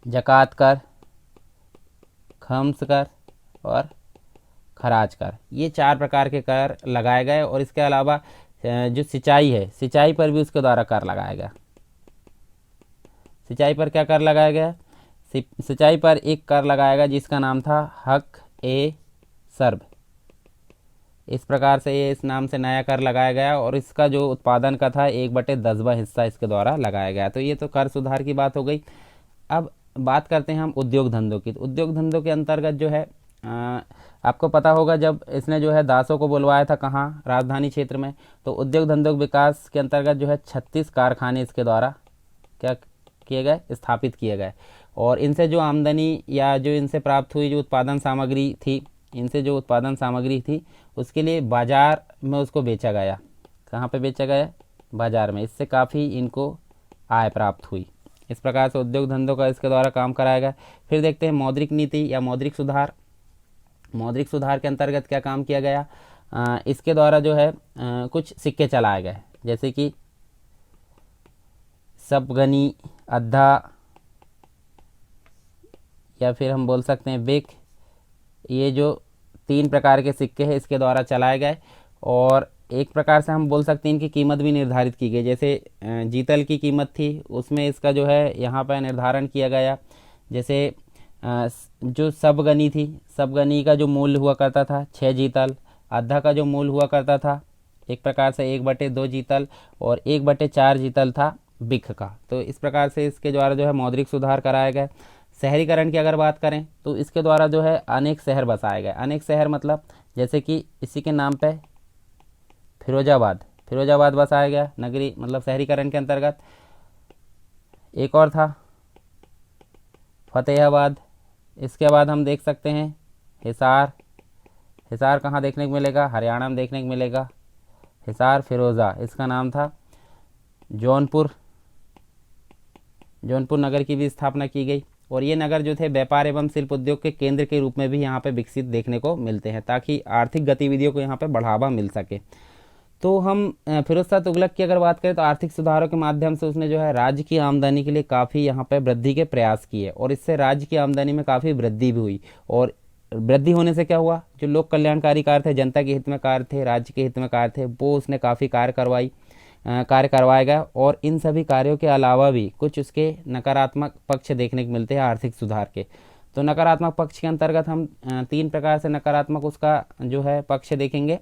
जकात कर, खम्स कर और खराज कर, ये 4 प्रकार के कर लगाए गए। और इसके अलावा जो सिंचाई है, सिंचाई पर भी उसके द्वारा कर लगाया गया। सिंचाई पर क्या कर लगाया गया, सिंचाई पर एक कर लगाया गया जिसका नाम था हक ए सर्ब। इस प्रकार से ये इस नाम से नया कर लगाया गया और इसका जो उत्पादन का था 1/10वां हिस्सा इसके द्वारा लगाया गया। तो ये तो कर सुधार की बात हो गई। अब बात करते हैं हम उद्योग धंधों की। उद्योग धंधों के अंतर्गत जो है आपको पता होगा जब इसने जो है दासों को बुलवाया था कहाँ, राजधानी क्षेत्र में, तो उद्योग धंधों के विकास के अंतर्गत जो है 36 कारखाने इसके द्वारा क्या किए गए, स्थापित किए गए। और इनसे जो आमदनी या जो इनसे प्राप्त हुई जो उत्पादन सामग्री थी, इनसे जो उत्पादन सामग्री थी उसके लिए बाज़ार में उसको बेचा गया। कहाँ पे बेचा गया, बाज़ार में। इससे काफ़ी इनको आय प्राप्त हुई। इस प्रकार से उद्योग धंधों का इसके द्वारा काम कराया गया। फिर देखते हैं मौद्रिक नीति या मौद्रिक सुधार। मौद्रिक सुधार के अंतर्गत क्या काम किया गया, इसके द्वारा जो है कुछ सिक्के चलाए गए, जैसे कि सपगनी, अद्धा, या फिर हम बोल सकते हैं बिक। ये जो 3 प्रकार के सिक्के हैं इसके द्वारा चलाए गए। और एक प्रकार से हम बोल सकते हैं इनकी कीमत भी निर्धारित की गई। जैसे जीतल की कीमत थी उसमें इसका जो है यहाँ पर निर्धारण किया गया। जैसे जो सबगनी थी, सबगनी का जो मूल्य हुआ करता था 6 जीतल, आधा का जो मूल्य हुआ करता था एक प्रकार से 1/2 जीतल और 1/4 जीतल था बिक का। तो इस प्रकार से इसके द्वारा जो है मौद्रिक सुधार कराया गया। शहरीकरण की अगर बात करें तो इसके द्वारा जो है अनेक शहर बसाए गए। अनेक शहर मतलब जैसे कि इसी के नाम पे फिरोजाबाद बसाया गया नगरी मतलब शहरीकरण के अंतर्गत। एक और था फतेहाबाद। इसके बाद हम देख सकते हैं हिसार। हिसार कहाँ देखने को मिलेगा, हरियाणा में देखने को मिलेगा। हिसार फिरोज़ा, इसका नाम था जौनपुर नगर की भी स्थापना की गई। और ये नगर जो थे व्यापार एवं शिल्प उद्योग के केंद्र के रूप में भी यहाँ पे विकसित देखने को मिलते हैं, ताकि आर्थिक गतिविधियों को यहाँ पे बढ़ावा मिल सके। तो हम फिरोज शाह तुगलक की अगर बात करें तो आर्थिक सुधारों के माध्यम से उसने जो है राज्य की आमदनी के लिए काफ़ी यहाँ पे वृद्धि के प्रयास किए और इससे राज्य की आमदनी में काफ़ी वृद्धि भी हुई। और वृद्धि होने से क्या हुआ, जो लोक कल्याणकारी कार्य थे, जनता के हित में कार्य थे, राज्य के हित में कार्य थे, वो उसने काफ़ी कार्य करवाया गया। और इन सभी कार्यों के अलावा भी कुछ उसके नकारात्मक पक्ष देखने को मिलते हैं आर्थिक सुधार के। तो नकारात्मक पक्ष के अंतर्गत हम 3 प्रकार से नकारात्मक उसका जो है पक्ष देखेंगे।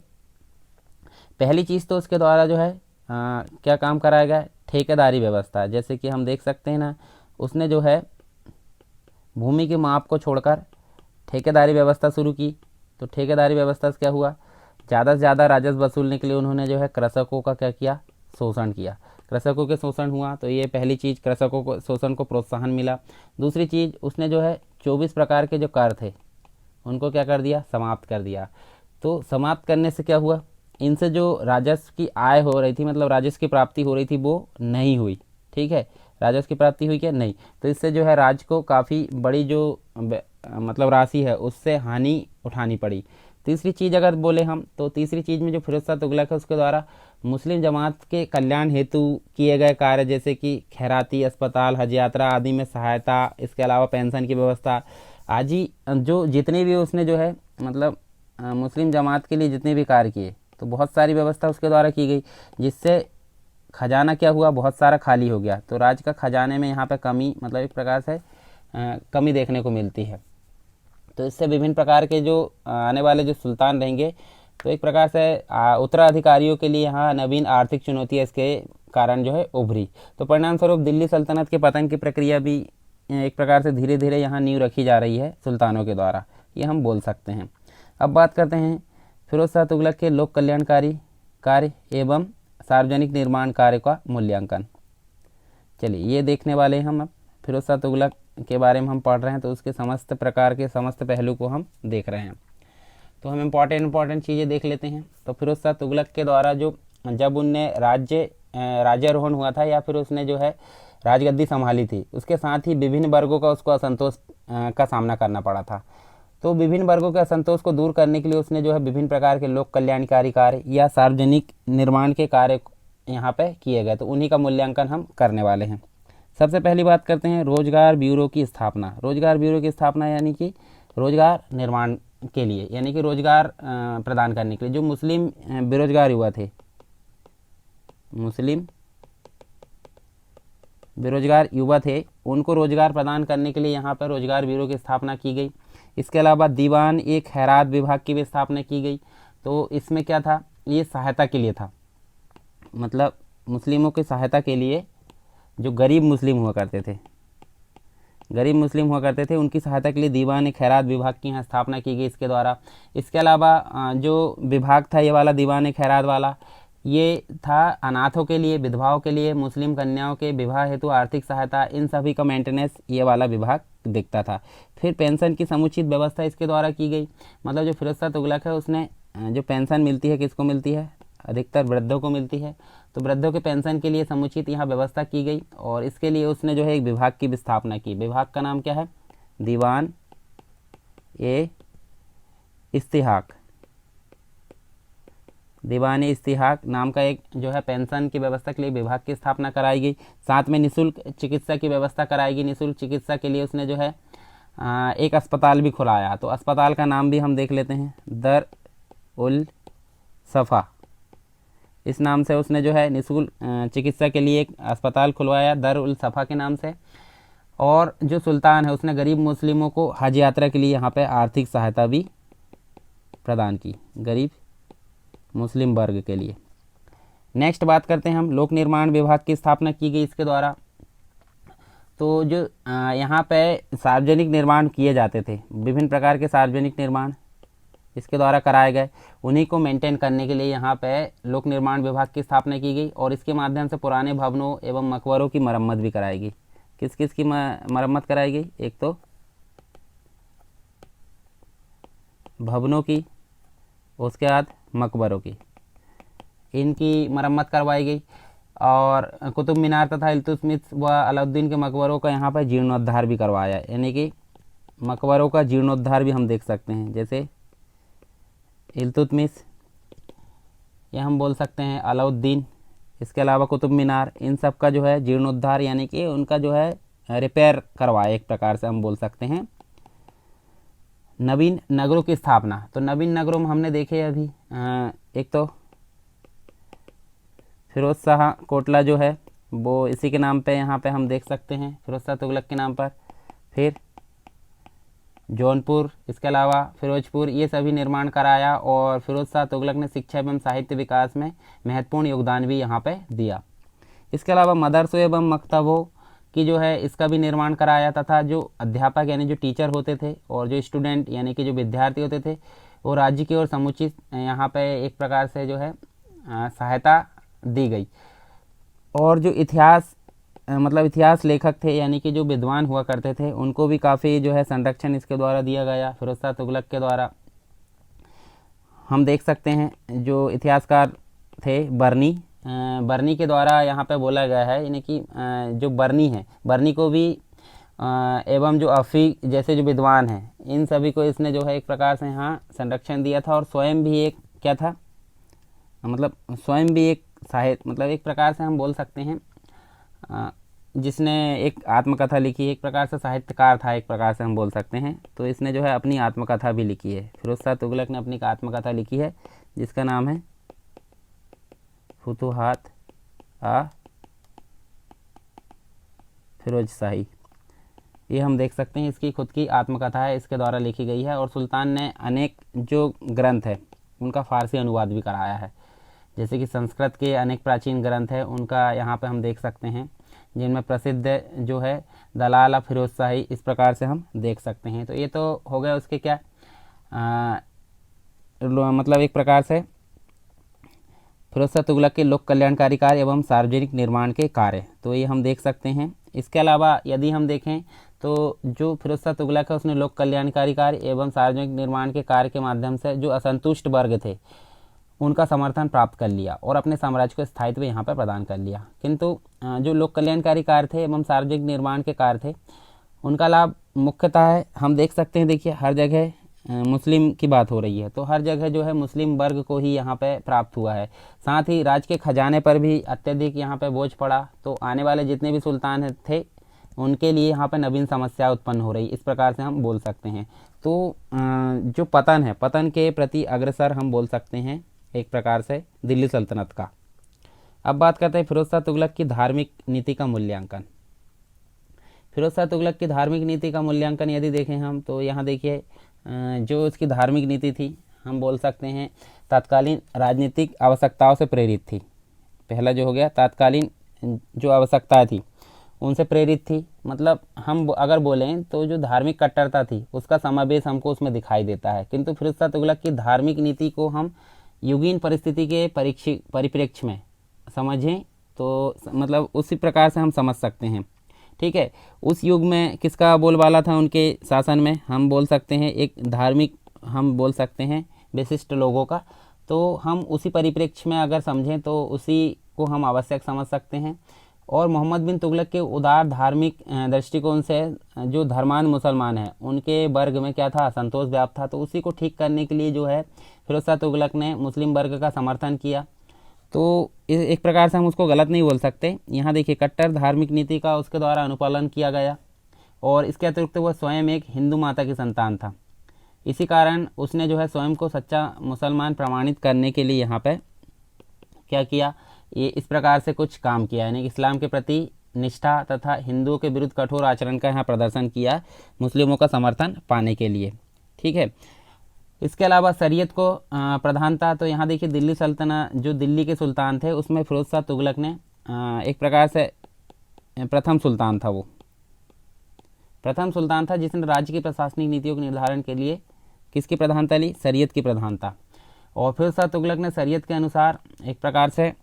पहली चीज़ तो उसके द्वारा जो है क्या काम कराया गया, ठेकेदारी व्यवस्था। जैसे कि हम देख सकते हैं ना, उसने जो है भूमि के माप को छोड़कर ठेकेदारी व्यवस्था शुरू की। तो ठेकेदारी व्यवस्था से क्या हुआ, ज़्यादा से ज़्यादा राजस्व वसूलने के लिए उन्होंने जो है कृषकों का क्या किया, शोषण किया। कृषकों के शोषण हुआ, तो ये पहली चीज़, कृषकों को शोषण को प्रोत्साहन मिला। दूसरी चीज़, उसने जो है 24 प्रकार के जो कर थे उनको क्या कर दिया, समाप्त कर दिया। तो समाप्त करने से क्या हुआ, इनसे जो राजस्व की आय हो रही थी, मतलब राजस्व की प्राप्ति हो रही थी, वो नहीं हुई। ठीक है, राजस्व की प्राप्ति हुई क्या? नहीं। तो इससे जो है राज्य को काफ़ी बड़ी जो मतलब राशि है उससे हानि उठानी पड़ी। तीसरी चीज़ अगर बोले हम, तो तीसरी चीज़ में जो फिरोज शाह तुगलक है उसके द्वारा मुस्लिम जमात के कल्याण हेतु किए गए कार्य, जैसे कि खैराती, अस्पताल, हज यात्रा आदि में सहायता, इसके अलावा पेंशन की व्यवस्था, आज ही जो जितने भी उसने जो है मतलब मुस्लिम जमात के लिए जितने भी कार्य किए, तो बहुत सारी व्यवस्था उसके द्वारा की गई, जिससे खजाना क्या हुआ, बहुत सारा खाली हो गया। तो राज्य का खजाने में यहाँ पे कमी, मतलब एक प्रकार से कमी देखने को मिलती है। तो इससे विभिन्न प्रकार के जो आने वाले जो सुल्तान रहेंगे, तो एक प्रकार से उत्तराधिकारियों के लिए यहाँ नवीन आर्थिक चुनौतियाँ इसके कारण जो है उभरी। तो परिणाम स्वरूप दिल्ली सल्तनत के पतन की प्रक्रिया भी एक प्रकार से धीरे धीरे यहाँ नींव रखी जा रही है सुल्तानों के द्वारा, ये हम बोल सकते हैं। अब बात करते हैं फिरोज शाह तुगलक के लोक कल्याणकारी कार्य एवं सार्वजनिक निर्माण कार्य का मूल्यांकन। चलिए ये देखने वाले हम अब फिरोज शाह तुगलक के बारे में हम पढ़ रहे हैं, तो उसके समस्त प्रकार के समस्त पहलू को हम देख रहे हैं। तो हम इम्पॉर्टेंट चीज़ें देख लेते हैं। तो फिरोज शाह तुगलक के द्वारा जो जब उनने राज्यारोहण हुआ था, या फिर उसने जो है राजगद्दी संभाली थी, उसके साथ ही विभिन्न वर्गों का उसको असंतोष का सामना करना पड़ा था। तो विभिन्न वर्गों के असंतोष को दूर करने के लिए उसने जो है विभिन्न प्रकार के लोक कल्याणकारी कार्य या सार्वजनिक निर्माण के कार्य यहाँ पे किए गए, तो उन्हीं का मूल्यांकन हम करने वाले हैं। सबसे पहली बात करते हैं रोजगार ब्यूरो की स्थापना। रोजगार ब्यूरो की स्थापना यानी कि रोजगार निर्माण के लिए, यानी कि रोजगार प्रदान करने के लिए जो मुस्लिम बेरोजगार युवा थे, मुस्लिम बेरोजगार युवा थे, उनको रोजगार प्रदान करने के लिए यहाँ पर रोजगार ब्यूरो की स्थापना की गई। इसके अलावा दीवान ए खैरात विभाग की भी स्थापना की गई। तो इसमें क्या था, ये सहायता के लिए था, मतलब मुस्लिमों की सहायता के लिए जो गरीब मुस्लिम हुआ करते थे, उनकी सहायता के लिए दीवान ए खैरात विभाग की यहाँ स्थापना की गई इसके द्वारा। इसके अलावा जो विभाग था ये वाला दीवान ए खैरात वाला, ये था अनाथों के लिए, विधवाओं के लिए, मुस्लिम कन्याओं के विवाह हेतु आर्थिक सहायता, इन सभी का मेंटेनेंस ये वाला विभाग देखता था। फिर पेंशन की समुचित व्यवस्था इसके द्वारा की गई, मतलब जो फिरोज शाह तुगलक है उसने जो पेंशन मिलती है, किसको मिलती है, अधिकतर वृद्धों को मिलती है। तो वृद्धों के पेंशन के लिए समुचित यहाँ व्यवस्था की गई, और इसके लिए उसने जो है एक विभाग की भी स्थापना की। विभाग का नाम क्या है, दीवान ए इस्तिहाक। दीवान इस्तिहाक नाम का एक जो है पेंशन की व्यवस्था के लिए विभाग की स्थापना कराई गई। साथ में निःशुल्क चिकित्सा की व्यवस्था कराई गई। निःशुल्क चिकित्सा के लिए उसने जो है एक अस्पताल भी खुलाया। तो अस्पताल का नाम भी हम देख लेते हैं, दर उल सफ़ा। इस नाम से उसने जो है निःशुल्क चिकित्सा के लिए एक अस्पताल खुलवाया, दर उल सफ़ा के नाम से। और जो सुल्तान है उसने गरीब मुस्लिमों को हज यात्रा के लिए यहाँ पे आर्थिक सहायता भी प्रदान की, गरीब मुस्लिम वर्ग के लिए। नेक्स्ट बात करते हैं हम, लोक निर्माण विभाग की स्थापना की गई इसके द्वारा। तो जो यहाँ पे सार्वजनिक निर्माण किए जाते थे, विभिन्न प्रकार के सार्वजनिक निर्माण इसके द्वारा कराए गए, उन्हीं को मेंटेन करने के लिए यहाँ पे लोक निर्माण विभाग की स्थापना की गई। और इसके माध्यम से पुराने भवनों एवं मकबरों की मरम्मत भी कराई गई। किस किस की मरम्मत कराई गई, एक तो भवनों की, उसके बाद मकबरों की, इनकी मरम्मत करवाई गई। और कुतुब मीनार तथा इल्तुतमिश व अलाउद्दीन के मकबरों का यहाँ पर जीर्णोद्धार भी करवाया, यानी कि मकबरों का जीर्णोद्धार भी हम देख सकते हैं, जैसे इल्तुतमिश या हम बोल सकते हैं अलाउद्दीन, इसके अलावा कुतुब मीनार, इन सब का जो है जीर्णोद्धार यानी कि उनका जो है रिपेयर करवाया, एक प्रकार से हम बोल सकते हैं। नवीन नगरों की स्थापना। तो नवीन नगरों में हमने देखे अभी एक तो फिरोज शाह कोटला जो है वो इसी के नाम पे यहाँ पे हम देख सकते हैं, फिरोज शाह तुगलक के नाम पर। फिर जौनपुर, इसके अलावा फिरोजपुर, ये सभी निर्माण कराया। और फिरोज शाह तुगलक ने शिक्षा एवं साहित्य विकास में महत्वपूर्ण योगदान भी यहाँ पे दिया। इसके अलावा मदरसों एवं मकतबों की जो है इसका भी निर्माण कराया, तथा जो अध्यापक यानी जो टीचर होते थे और जो स्टूडेंट यानी कि जो विद्यार्थी होते थे, वो राज्य की ओर समुचित यहाँ पे एक प्रकार से जो है सहायता दी गई। और जो इतिहास लेखक थे यानी कि जो विद्वान हुआ करते थे, उनको भी काफ़ी जो है संरक्षण इसके द्वारा दिया गया फिरोज शाह तुगलक के द्वारा। हम देख सकते हैं जो इतिहासकार थे बर्नी, बर्नी के द्वारा यहाँ पे बोला गया है, यानी कि जो बर्नी है, बर्नी को भी एवं जो अफी जैसे जो विद्वान हैं, इन सभी को इसने जो है एक प्रकार से यहाँ संरक्षण दिया था। और स्वयं भी एक क्या था, मतलब स्वयं भी एक साहित्य, मतलब एक प्रकार से हम बोल सकते हैं जिसने एक आत्मकथा लिखी, एक प्रकार से साहित्यकार था, एक प्रकार से हम बोल सकते हैं। तो इसने जो है अपनी आत्मकथा भी लिखी है, फिरोज शाह तुगलक ने अपनी आत्मकथा लिखी है जिसका नाम है फुतुहात आ फिरोज शाही। ये हम देख सकते हैं इसकी खुद की आत्मकथा है, इसके द्वारा लिखी गई है। और सुल्तान ने अनेक जो ग्रंथ है उनका फ़ारसी अनुवाद भी कराया है, जैसे कि संस्कृत के अनेक प्राचीन ग्रंथ हैं उनका यहाँ पे हम देख सकते हैं, जिनमें प्रसिद्ध जो है दलाला फिरोज शाही, इस प्रकार से हम देख सकते हैं। तो ये तो हो गया उसके क्या मतलब एक प्रकार से फिरोज शाह तुगलक के लोक कल्याणकारी कार्य एवं सार्वजनिक निर्माण के कार्य, तो ये हम देख सकते हैं। इसके अलावा यदि हम देखें तो जो फिरोज शाह तुगलक है उसने लोक कल्याणकारी कार्य एवं सार्वजनिक निर्माण के कार्य के माध्यम से जो असंतुष्ट वर्ग थे उनका समर्थन प्राप्त कर लिया और अपने साम्राज्य को स्थायित्व यहाँ पर प्रदान कर लिया। किंतु जो लोक कल्याणकारी कार्य थे एवं सार्वजनिक निर्माण के कार्य थे उनका लाभ मुख्यतः है हम देख सकते हैं, देखिए हर जगह मुस्लिम की बात हो रही है तो हर जगह जो है मुस्लिम वर्ग को ही यहाँ पे प्राप्त हुआ है। साथ ही राज्य के खजाने पर भी अत्यधिक यहाँ पे बोझ पड़ा, तो आने वाले जितने भी सुल्तान थे उनके लिए यहाँ पे नवीन समस्या उत्पन्न हो रही, इस प्रकार से हम बोल सकते हैं। तो जो पतन है, पतन के प्रति अग्रसर हम बोल सकते हैं एक प्रकार से दिल्ली सल्तनत का। अब बात करते हैं फिरोज शाह तुगलक की धार्मिक नीति का मूल्यांकन। फिरोज शाह तुगलक की धार्मिक नीति का मूल्यांकन यदि देखें हम तो यहाँ देखिए जो उसकी धार्मिक नीति थी हम बोल सकते हैं तत्कालीन राजनीतिक आवश्यकताओं से प्रेरित थी। पहला जो हो गया तात्कालीन जो आवश्यकताएं थी उनसे प्रेरित थी, मतलब हम अगर बोलें तो जो धार्मिक कट्टरता थी उसका समावेश हमको उसमें दिखाई देता है। किंतु फिरोज शाह तुगलक की धार्मिक नीति को हम युगीन परिस्थिति के परिप्रेक्ष्य में समझें तो मतलब उसी प्रकार से हम समझ सकते हैं। ठीक है, उस युग में किसका बोलबाला था उनके शासन में, हम बोल सकते हैं एक धार्मिक, हम बोल सकते हैं विशिष्ट लोगों का। तो हम उसी परिप्रेक्ष्य में अगर समझें तो उसी को हम आवश्यक समझ सकते हैं। और मोहम्मद बिन तुगलक के उदार धार्मिक दृष्टिकोण से जो धर्मान मुसलमान हैं उनके वर्ग में क्या था, असंतोष व्याप्त था। तो उसी को ठीक करने के लिए जो है फिरोज शाह तुगलक ने मुस्लिम वर्ग का समर्थन किया। तो एक प्रकार से हम उसको गलत नहीं बोल सकते। यहाँ देखिए कट्टर धार्मिक नीति का उसके द्वारा अनुपालन किया गया और इसके अतिरिक्त वह स्वयं एक हिंदू माता की संतान था। इसी कारण उसने जो है स्वयं को सच्चा मुसलमान प्रमाणित करने के लिए यहाँ पे क्या किया, ये इस प्रकार से कुछ काम किया, यानी इस्लाम के प्रति निष्ठा तथा हिंदुओं के विरुद्ध कठोर आचरण का यहाँ प्रदर्शन किया मुस्लिमों का समर्थन पाने के लिए। ठीक है, इसके अलावा शरीयत को प्रधानता, तो यहाँ देखिए दिल्ली सल्तनत जो दिल्ली के सुल्तान थे उसमें फिरोज शाह तुगलक ने एक प्रकार से प्रथम सुल्तान था, वो प्रथम सुल्तान था जिसने राज्य की प्रशासनिक नीतियों के निर्धारण के लिए किसकी प्रधानता ली, शरीयत की प्रधानता। और फिरोज शाह तुगलक ने शरीयत के अनुसार एक प्रकार से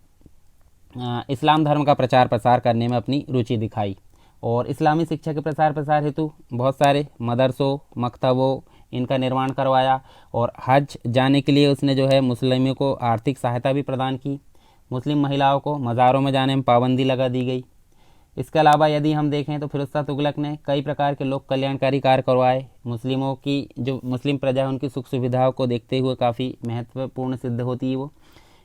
इस्लाम धर्म का प्रचार प्रसार करने में अपनी रुचि दिखाई और इस्लामी शिक्षा के प्रसार प्रसार हेतु बहुत सारे मदरसों मकतबों इनका निर्माण करवाया। और हज जाने के लिए उसने जो है मुस्लिमों को आर्थिक सहायता भी प्रदान की। मुस्लिम महिलाओं को मज़ारों में जाने में पाबंदी लगा दी गई। इसके अलावा यदि हम देखें तो फिरोज शाह तुगलक ने कई प्रकार के लोक कल्याणकारी कार्य करवाए। मुस्लिमों की जो मुस्लिम प्रजा है उनकी सुख सुविधाओं को देखते हुए काफ़ी महत्वपूर्ण सिद्ध होती है वो।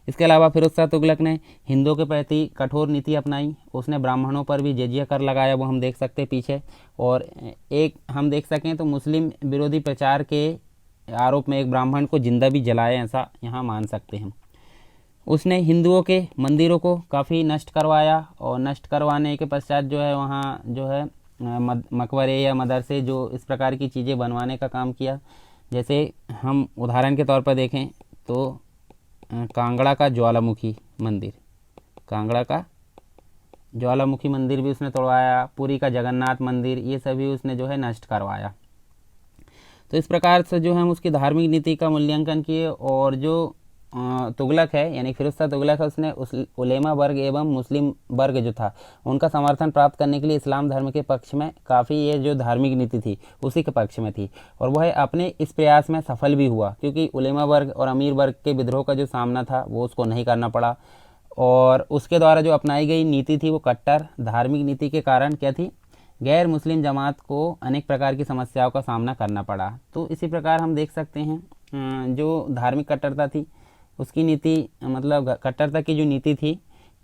इसके अलावा फिरोज शाह तुगलक ने हिंदुओं के प्रति कठोर नीति अपनाई। उसने ब्राह्मणों पर भी जजिया कर लगाया, वो हम देख सकते हैं पीछे। और एक हम देख सकें तो मुस्लिम विरोधी प्रचार के आरोप में एक ब्राह्मण को जिंदा भी जलाया, ऐसा यहाँ मान सकते हैं। उसने हिंदुओं के मंदिरों को काफ़ी नष्ट करवाया और नष्ट करवाने के पश्चात जो है वहाँ जो है मकबरे या मदरसे जो इस प्रकार की चीज़ें बनवाने का काम किया। जैसे हम उदाहरण के तौर पर देखें तो कांगड़ा का ज्वालामुखी मंदिर, कांगड़ा का ज्वालामुखी मंदिर भी उसने तोड़वाया। पुरी का जगन्नाथ मंदिर, ये सभी उसने जो है नष्ट करवाया। तो इस प्रकार से जो है हम उसकी धार्मिक नीति का मूल्यांकन किए और जो तुगलक है यानी फिरोज शाह तुगलक है उसने उस उलेमा वर्ग एवं मुस्लिम वर्ग जो था उनका समर्थन प्राप्त करने के लिए इस्लाम धर्म के पक्ष में काफ़ी ये जो धार्मिक नीति थी उसी के पक्ष में थी, और वह अपने इस प्रयास में सफल भी हुआ क्योंकि उलेमा वर्ग और अमीर वर्ग के विद्रोह का जो सामना था वो उसको नहीं करना पड़ा। और उसके द्वारा जो अपनाई गई नीति थी वो कट्टर धार्मिक नीति के कारण क्या थी, गैर मुस्लिम जमात को अनेक प्रकार की समस्याओं का सामना करना पड़ा। तो इसी प्रकार हम देख सकते हैं जो धार्मिक कट्टरता थी उसकी नीति मतलब कट्टरता की जो नीति थी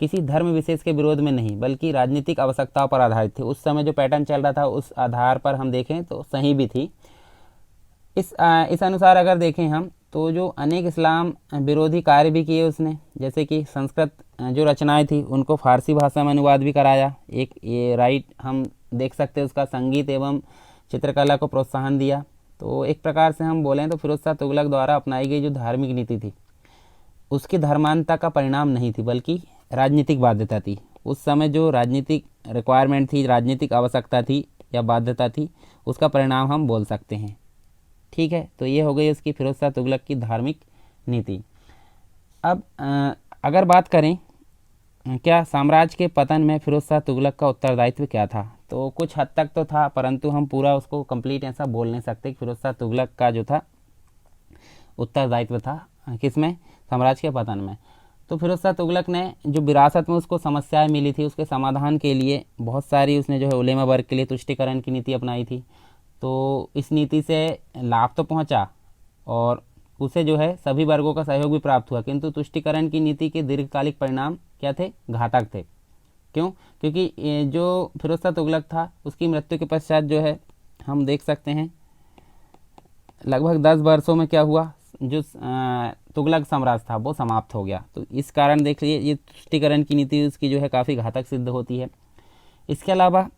किसी धर्म विशेष के विरोध में नहीं बल्कि राजनीतिक आवश्यकताओं पर आधारित थी। उस समय जो पैटर्न चल रहा था उस आधार पर हम देखें तो सही भी थी। इस अनुसार अगर देखें हम तो जो अनेक इस्लाम विरोधी कार्य भी किए उसने, जैसे कि संस्कृत जो रचनाएं थी उनको फारसी भाषा में अनुवाद भी कराया। एक ये राइट हम देख सकते हैं उसका संगीत एवं चित्रकला को प्रोत्साहन दिया। तो एक प्रकार से हम बोलें तो फिरोज शाह तुगलक द्वारा अपनाई गई जो धार्मिक नीति थी उसकी धर्मांधता का परिणाम नहीं थी बल्कि राजनीतिक बाध्यता थी। उस समय जो राजनीतिक रिक्वायरमेंट थी, राजनीतिक आवश्यकता थी या बाध्यता थी, उसका परिणाम हम बोल सकते हैं। ठीक है, तो ये हो गई उसकी फिरोज शाह तुगलक की धार्मिक नीति। अब अगर बात करें क्या साम्राज्य के पतन में फिरोज शाह तुगलक का उत्तरदायित्व क्या था, तो कुछ हद तक तो था परंतु हम पूरा उसको कंप्लीट ऐसा बोल नहीं सकते कि फिरोज शाह तुगलक का जो था उत्तरदायित्व था किसमें, साम्राज्य के पतन में। तो फिरोज शाह तुगलक ने जो विरासत में उसको समस्याएं मिली थी उसके समाधान के लिए बहुत सारी उसने जो है उलेमा वर्ग के लिए तुष्टिकरण की नीति अपनाई थी। तो इस नीति से लाभ तो पहुंचा और उसे जो है सभी वर्गों का सहयोग भी प्राप्त हुआ, किंतु तुष्टिकरण की नीति के दीर्घकालिक परिणाम क्या थे, घातक थे। क्यों? क्योंकि जो फिरोज शाह तुगलक था उसकी मृत्यु के पश्चात जो है हम देख सकते हैं लगभग 10 वर्षों में क्या हुआ, जो तुगलक साम्राज्य था वो समाप्त हो गया। तो इस कारण देख लीजिए ये तुष्टिकरण की नीति उसकी जो है काफ़ी घातक सिद्ध होती है। इसके अलावा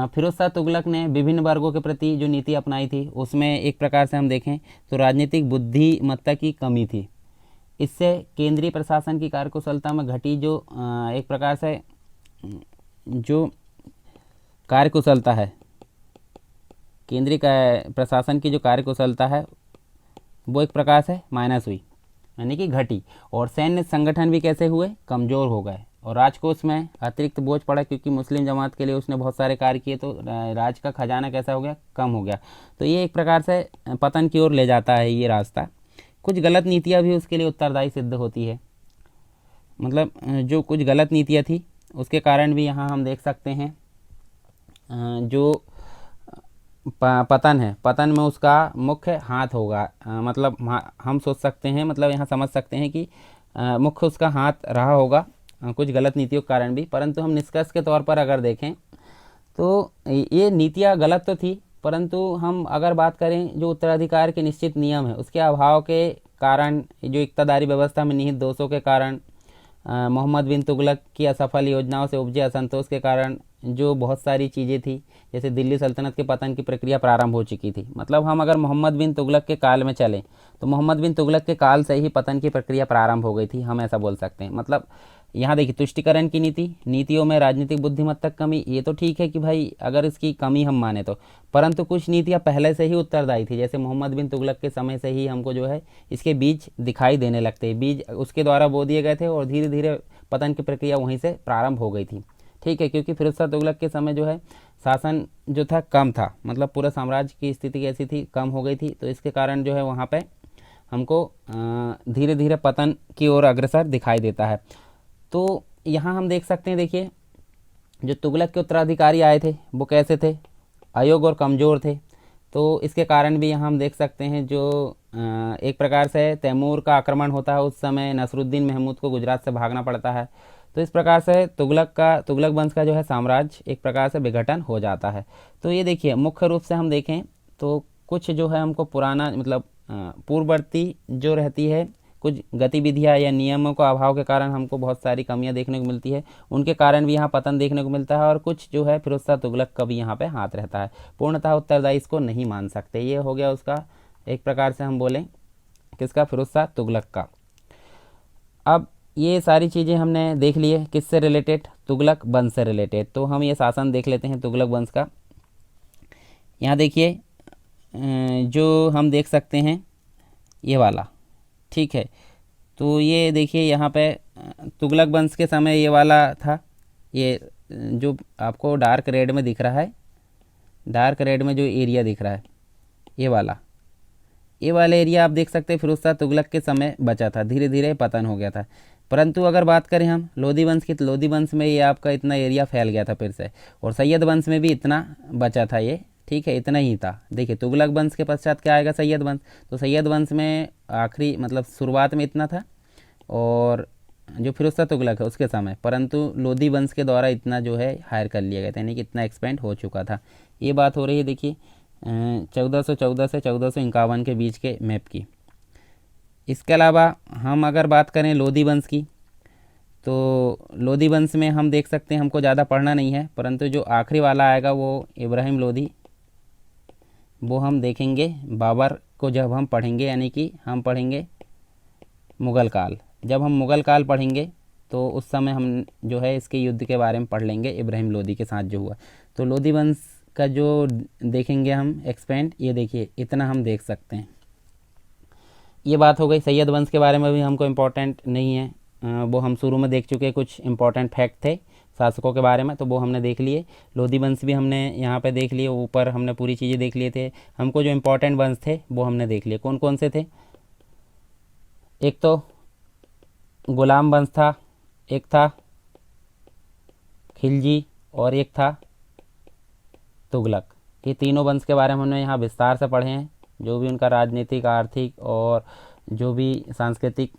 फिरोज शाह तुगलक ने विभिन्न वर्गों के प्रति जो नीति अपनाई थी उसमें एक प्रकार से हम देखें तो राजनीतिक बुद्धिमत्ता की कमी थी। इससे केंद्रीय प्रशासन की कार्यकुशलता में घटी जो एक प्रकार से जो कार्यकुशलता है, केंद्रीय प्रशासन की जो कार्यकुशलता है वो एक प्रकार से माइनस हुई यानी कि घटी, और सैन्य संगठन भी कैसे हुए, कमज़ोर हो गए, और राजकोष में अतिरिक्त बोझ पड़ा क्योंकि मुस्लिम जमात के लिए उसने बहुत सारे कार्य किए तो राज का खजाना कैसा हो गया, कम हो गया। तो ये एक प्रकार से पतन की ओर ले जाता है ये रास्ता। कुछ गलत नीतियाँ भी उसके लिए उत्तरदायी सिद्ध होती है, मतलब जो कुछ गलत नीतियाँ थी उसके कारण भी यहाँ हम देख सकते हैं जो पतन है, पतन में उसका मुख्य हाथ होगा। मतलब हम सोच सकते हैं, मतलब यहाँ समझ सकते हैं कि मुख्य उसका हाथ रहा होगा कुछ गलत नीतियों के कारण भी। परंतु हम निष्कर्ष के तौर पर अगर देखें तो ये नीतियाँ गलत तो थी, परंतु हम अगर बात करें जो उत्तराधिकार के निश्चित नियम है उसके अभाव के कारण, जो इक़्तिदारी व्यवस्था में निहित दोषों के कारण, मोहम्मद बिन तुगलक की असफल योजनाओं से उपजे असंतोष के कारण जो बहुत सारी चीज़ें थी, जैसे दिल्ली सल्तनत के पतन की प्रक्रिया प्रारंभ हो चुकी थी। मतलब हम अगर मोहम्मद बिन तुगलक के काल में चलें तो मोहम्मद बिन तुगलक के काल से ही पतन की प्रक्रिया प्रारंभ हो गई थी, हम ऐसा बोल सकते हैं। मतलब यहाँ देखिए तुष्टिकरण की नीतियों में राजनीतिक बुद्धिमत्ता की कमी, ये तो ठीक है कि भाई अगर इसकी कमी हम माने तो, परंतु कुछ नीतियाँ पहले से ही उत्तरदायी थी, जैसे मोहम्मद बिन तुगलक के समय से ही हमको जो है इसके बीज दिखाई देने लगते हैं, बीज उसके द्वारा बो दिए गए थे और धीरे धीरे पतन की प्रक्रिया वहीं से प्रारंभ हो गई थी। ठीक है, क्योंकि फिरोज शाह तुगलक के समय जो है शासन जो था कम था, मतलब पूरा साम्राज्य की स्थिति कैसी थी, कम हो गई थी। तो इसके कारण जो है वहाँ पे हमको धीरे धीरे पतन की ओर अग्रसर दिखाई देता है। तो यहाँ हम देख सकते हैं, देखिए जो तुगलक के उत्तराधिकारी आए थे वो कैसे थे, अयोग्य और कमज़ोर थे। तो इसके कारण भी यहाँ हम देख सकते हैं जो एक प्रकार से तैमूर का आक्रमण होता है, उस समय नसरुद्दीन महमूद को गुजरात से भागना पड़ता है। तो इस प्रकार से तुगलक वंश का जो है साम्राज्य एक प्रकार से विघटन हो जाता है। तो ये देखिए मुख्य रूप से हम देखें तो कुछ जो है हमको पुराना मतलब पूर्ववर्ती जो रहती है कुछ गतिविधियाँ या नियमों का अभाव के कारण हमको बहुत सारी कमियां देखने को मिलती है, उनके कारण भी यहाँ पतन देखने को मिलता है। और कुछ जो है फिरोज शाह तुगलक का भी यहाँ पे हाथ रहता है, पूर्णतः उत्तरदायी इसको नहीं मान सकते। ये हो गया उसका एक प्रकार से हम बोलें किसका, फिरोज शाह तुगलक का। अब ये सारी चीज़ें हमने देख लिए किससे रिलेटेड, तुगलक वंश से रिलेटेड। तो हम ये शासन देख लेते हैं तुगलक वंश का। यहाँ देखिए जो हम देख सकते हैं ये वाला ठीक है। तो ये देखिए यहाँ पे तुगलक वंश के समय ये वाला था। ये जो आपको डार्क रेड में दिख रहा है, डार्क रेड में जो एरिया दिख रहा है ये वाला एरिया आप देख सकते हैं फिरोज शाह तुगलक के समय बचा था, धीरे धीरे पतन हो गया था। परंतु अगर बात करें हम लोधी वंश की, तो लोधी वंश में ये आपका इतना एरिया फैल गया था फिर से, और सैयद वंश में भी इतना बचा था ये, ठीक है, इतना ही था। देखिए तुगलक वंश के पश्चात क्या आएगा, सैयद वंश। तो सैयद वंश में आखिरी मतलब शुरुआत में इतना था, और जो फिरोज शाह तुगलक है उसके समय, परंतु लोधी वंश के द्वारा इतना जो है हायर कर लिया गया था, यानी कि इतना एक्सपेंड हो चुका था। ये बात हो रही है देखिए 1414 से 1451 के बीच के मैप की। इसके अलावा हम अगर बात करें लोधी वंश की, तो लोधी वंश में हम देख सकते हैं, हमको ज़्यादा पढ़ना नहीं है, परंतु जो आखिरी वाला आएगा वो इब्राहिम लोधी, वो हम देखेंगे बाबर को जब हम पढ़ेंगे, यानी कि हम पढ़ेंगे मुग़ल काल। जब हम मुग़ल काल पढ़ेंगे तो उस समय हम जो है इसके युद्ध के बारे में पढ़ लेंगे, इब्राहिम लोधी के साथ जो हुआ। तो लोधी वंश का जो देखेंगे हम एक्सपेंड, ये देखिए इतना हम देख सकते हैं। ये बात हो गई। सैयद वंश के बारे में भी हमको इम्पोर्टेंट नहीं है, वो हम शुरू में देख चुके, कुछ इंपॉर्टेंट फैक्ट थे शासकों के बारे में, तो वो हमने देख लिए। लोधी वंश भी हमने यहाँ पे देख लिए, ऊपर हमने पूरी चीज़ें देख लिए थे। हमको जो इम्पोर्टेंट वंश थे वो हमने देख लिए। कौन कौन से थे, एक तो गुलाम वंश था, एक था खिलजी, और एक था तुगलक। ये तीनों वंश के बारे में हमने यहाँ विस्तार से पढ़े हैं, जो भी उनका राजनीतिक, आर्थिक और जो भी सांस्कृतिक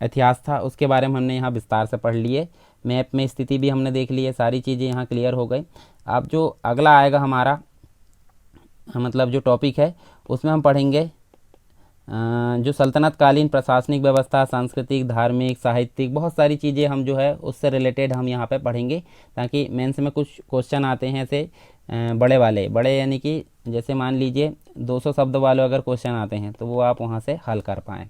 इतिहास था उसके बारे में हमने यहाँ विस्तार से पढ़ लिए। मैप में स्थिति भी हमने देख ली है, सारी चीज़ें यहाँ क्लियर हो गई। अब जो अगला आएगा हमारा मतलब जो टॉपिक है, उसमें हम पढ़ेंगे जो सल्तनत कालीन प्रशासनिक व्यवस्था, सांस्कृतिक, धार्मिक, साहित्यिक, बहुत सारी चीज़ें हम जो है उससे रिलेटेड हम यहाँ पे पढ़ेंगे, ताकि मेंस में कुछ क्वेश्चन आते हैं ऐसे बड़े वाले, बड़े यानी कि जैसे मान लीजिए 200 शब्द वाले अगर क्वेश्चन आते हैं तो वो आप वहाँ से हल कर पाएँ।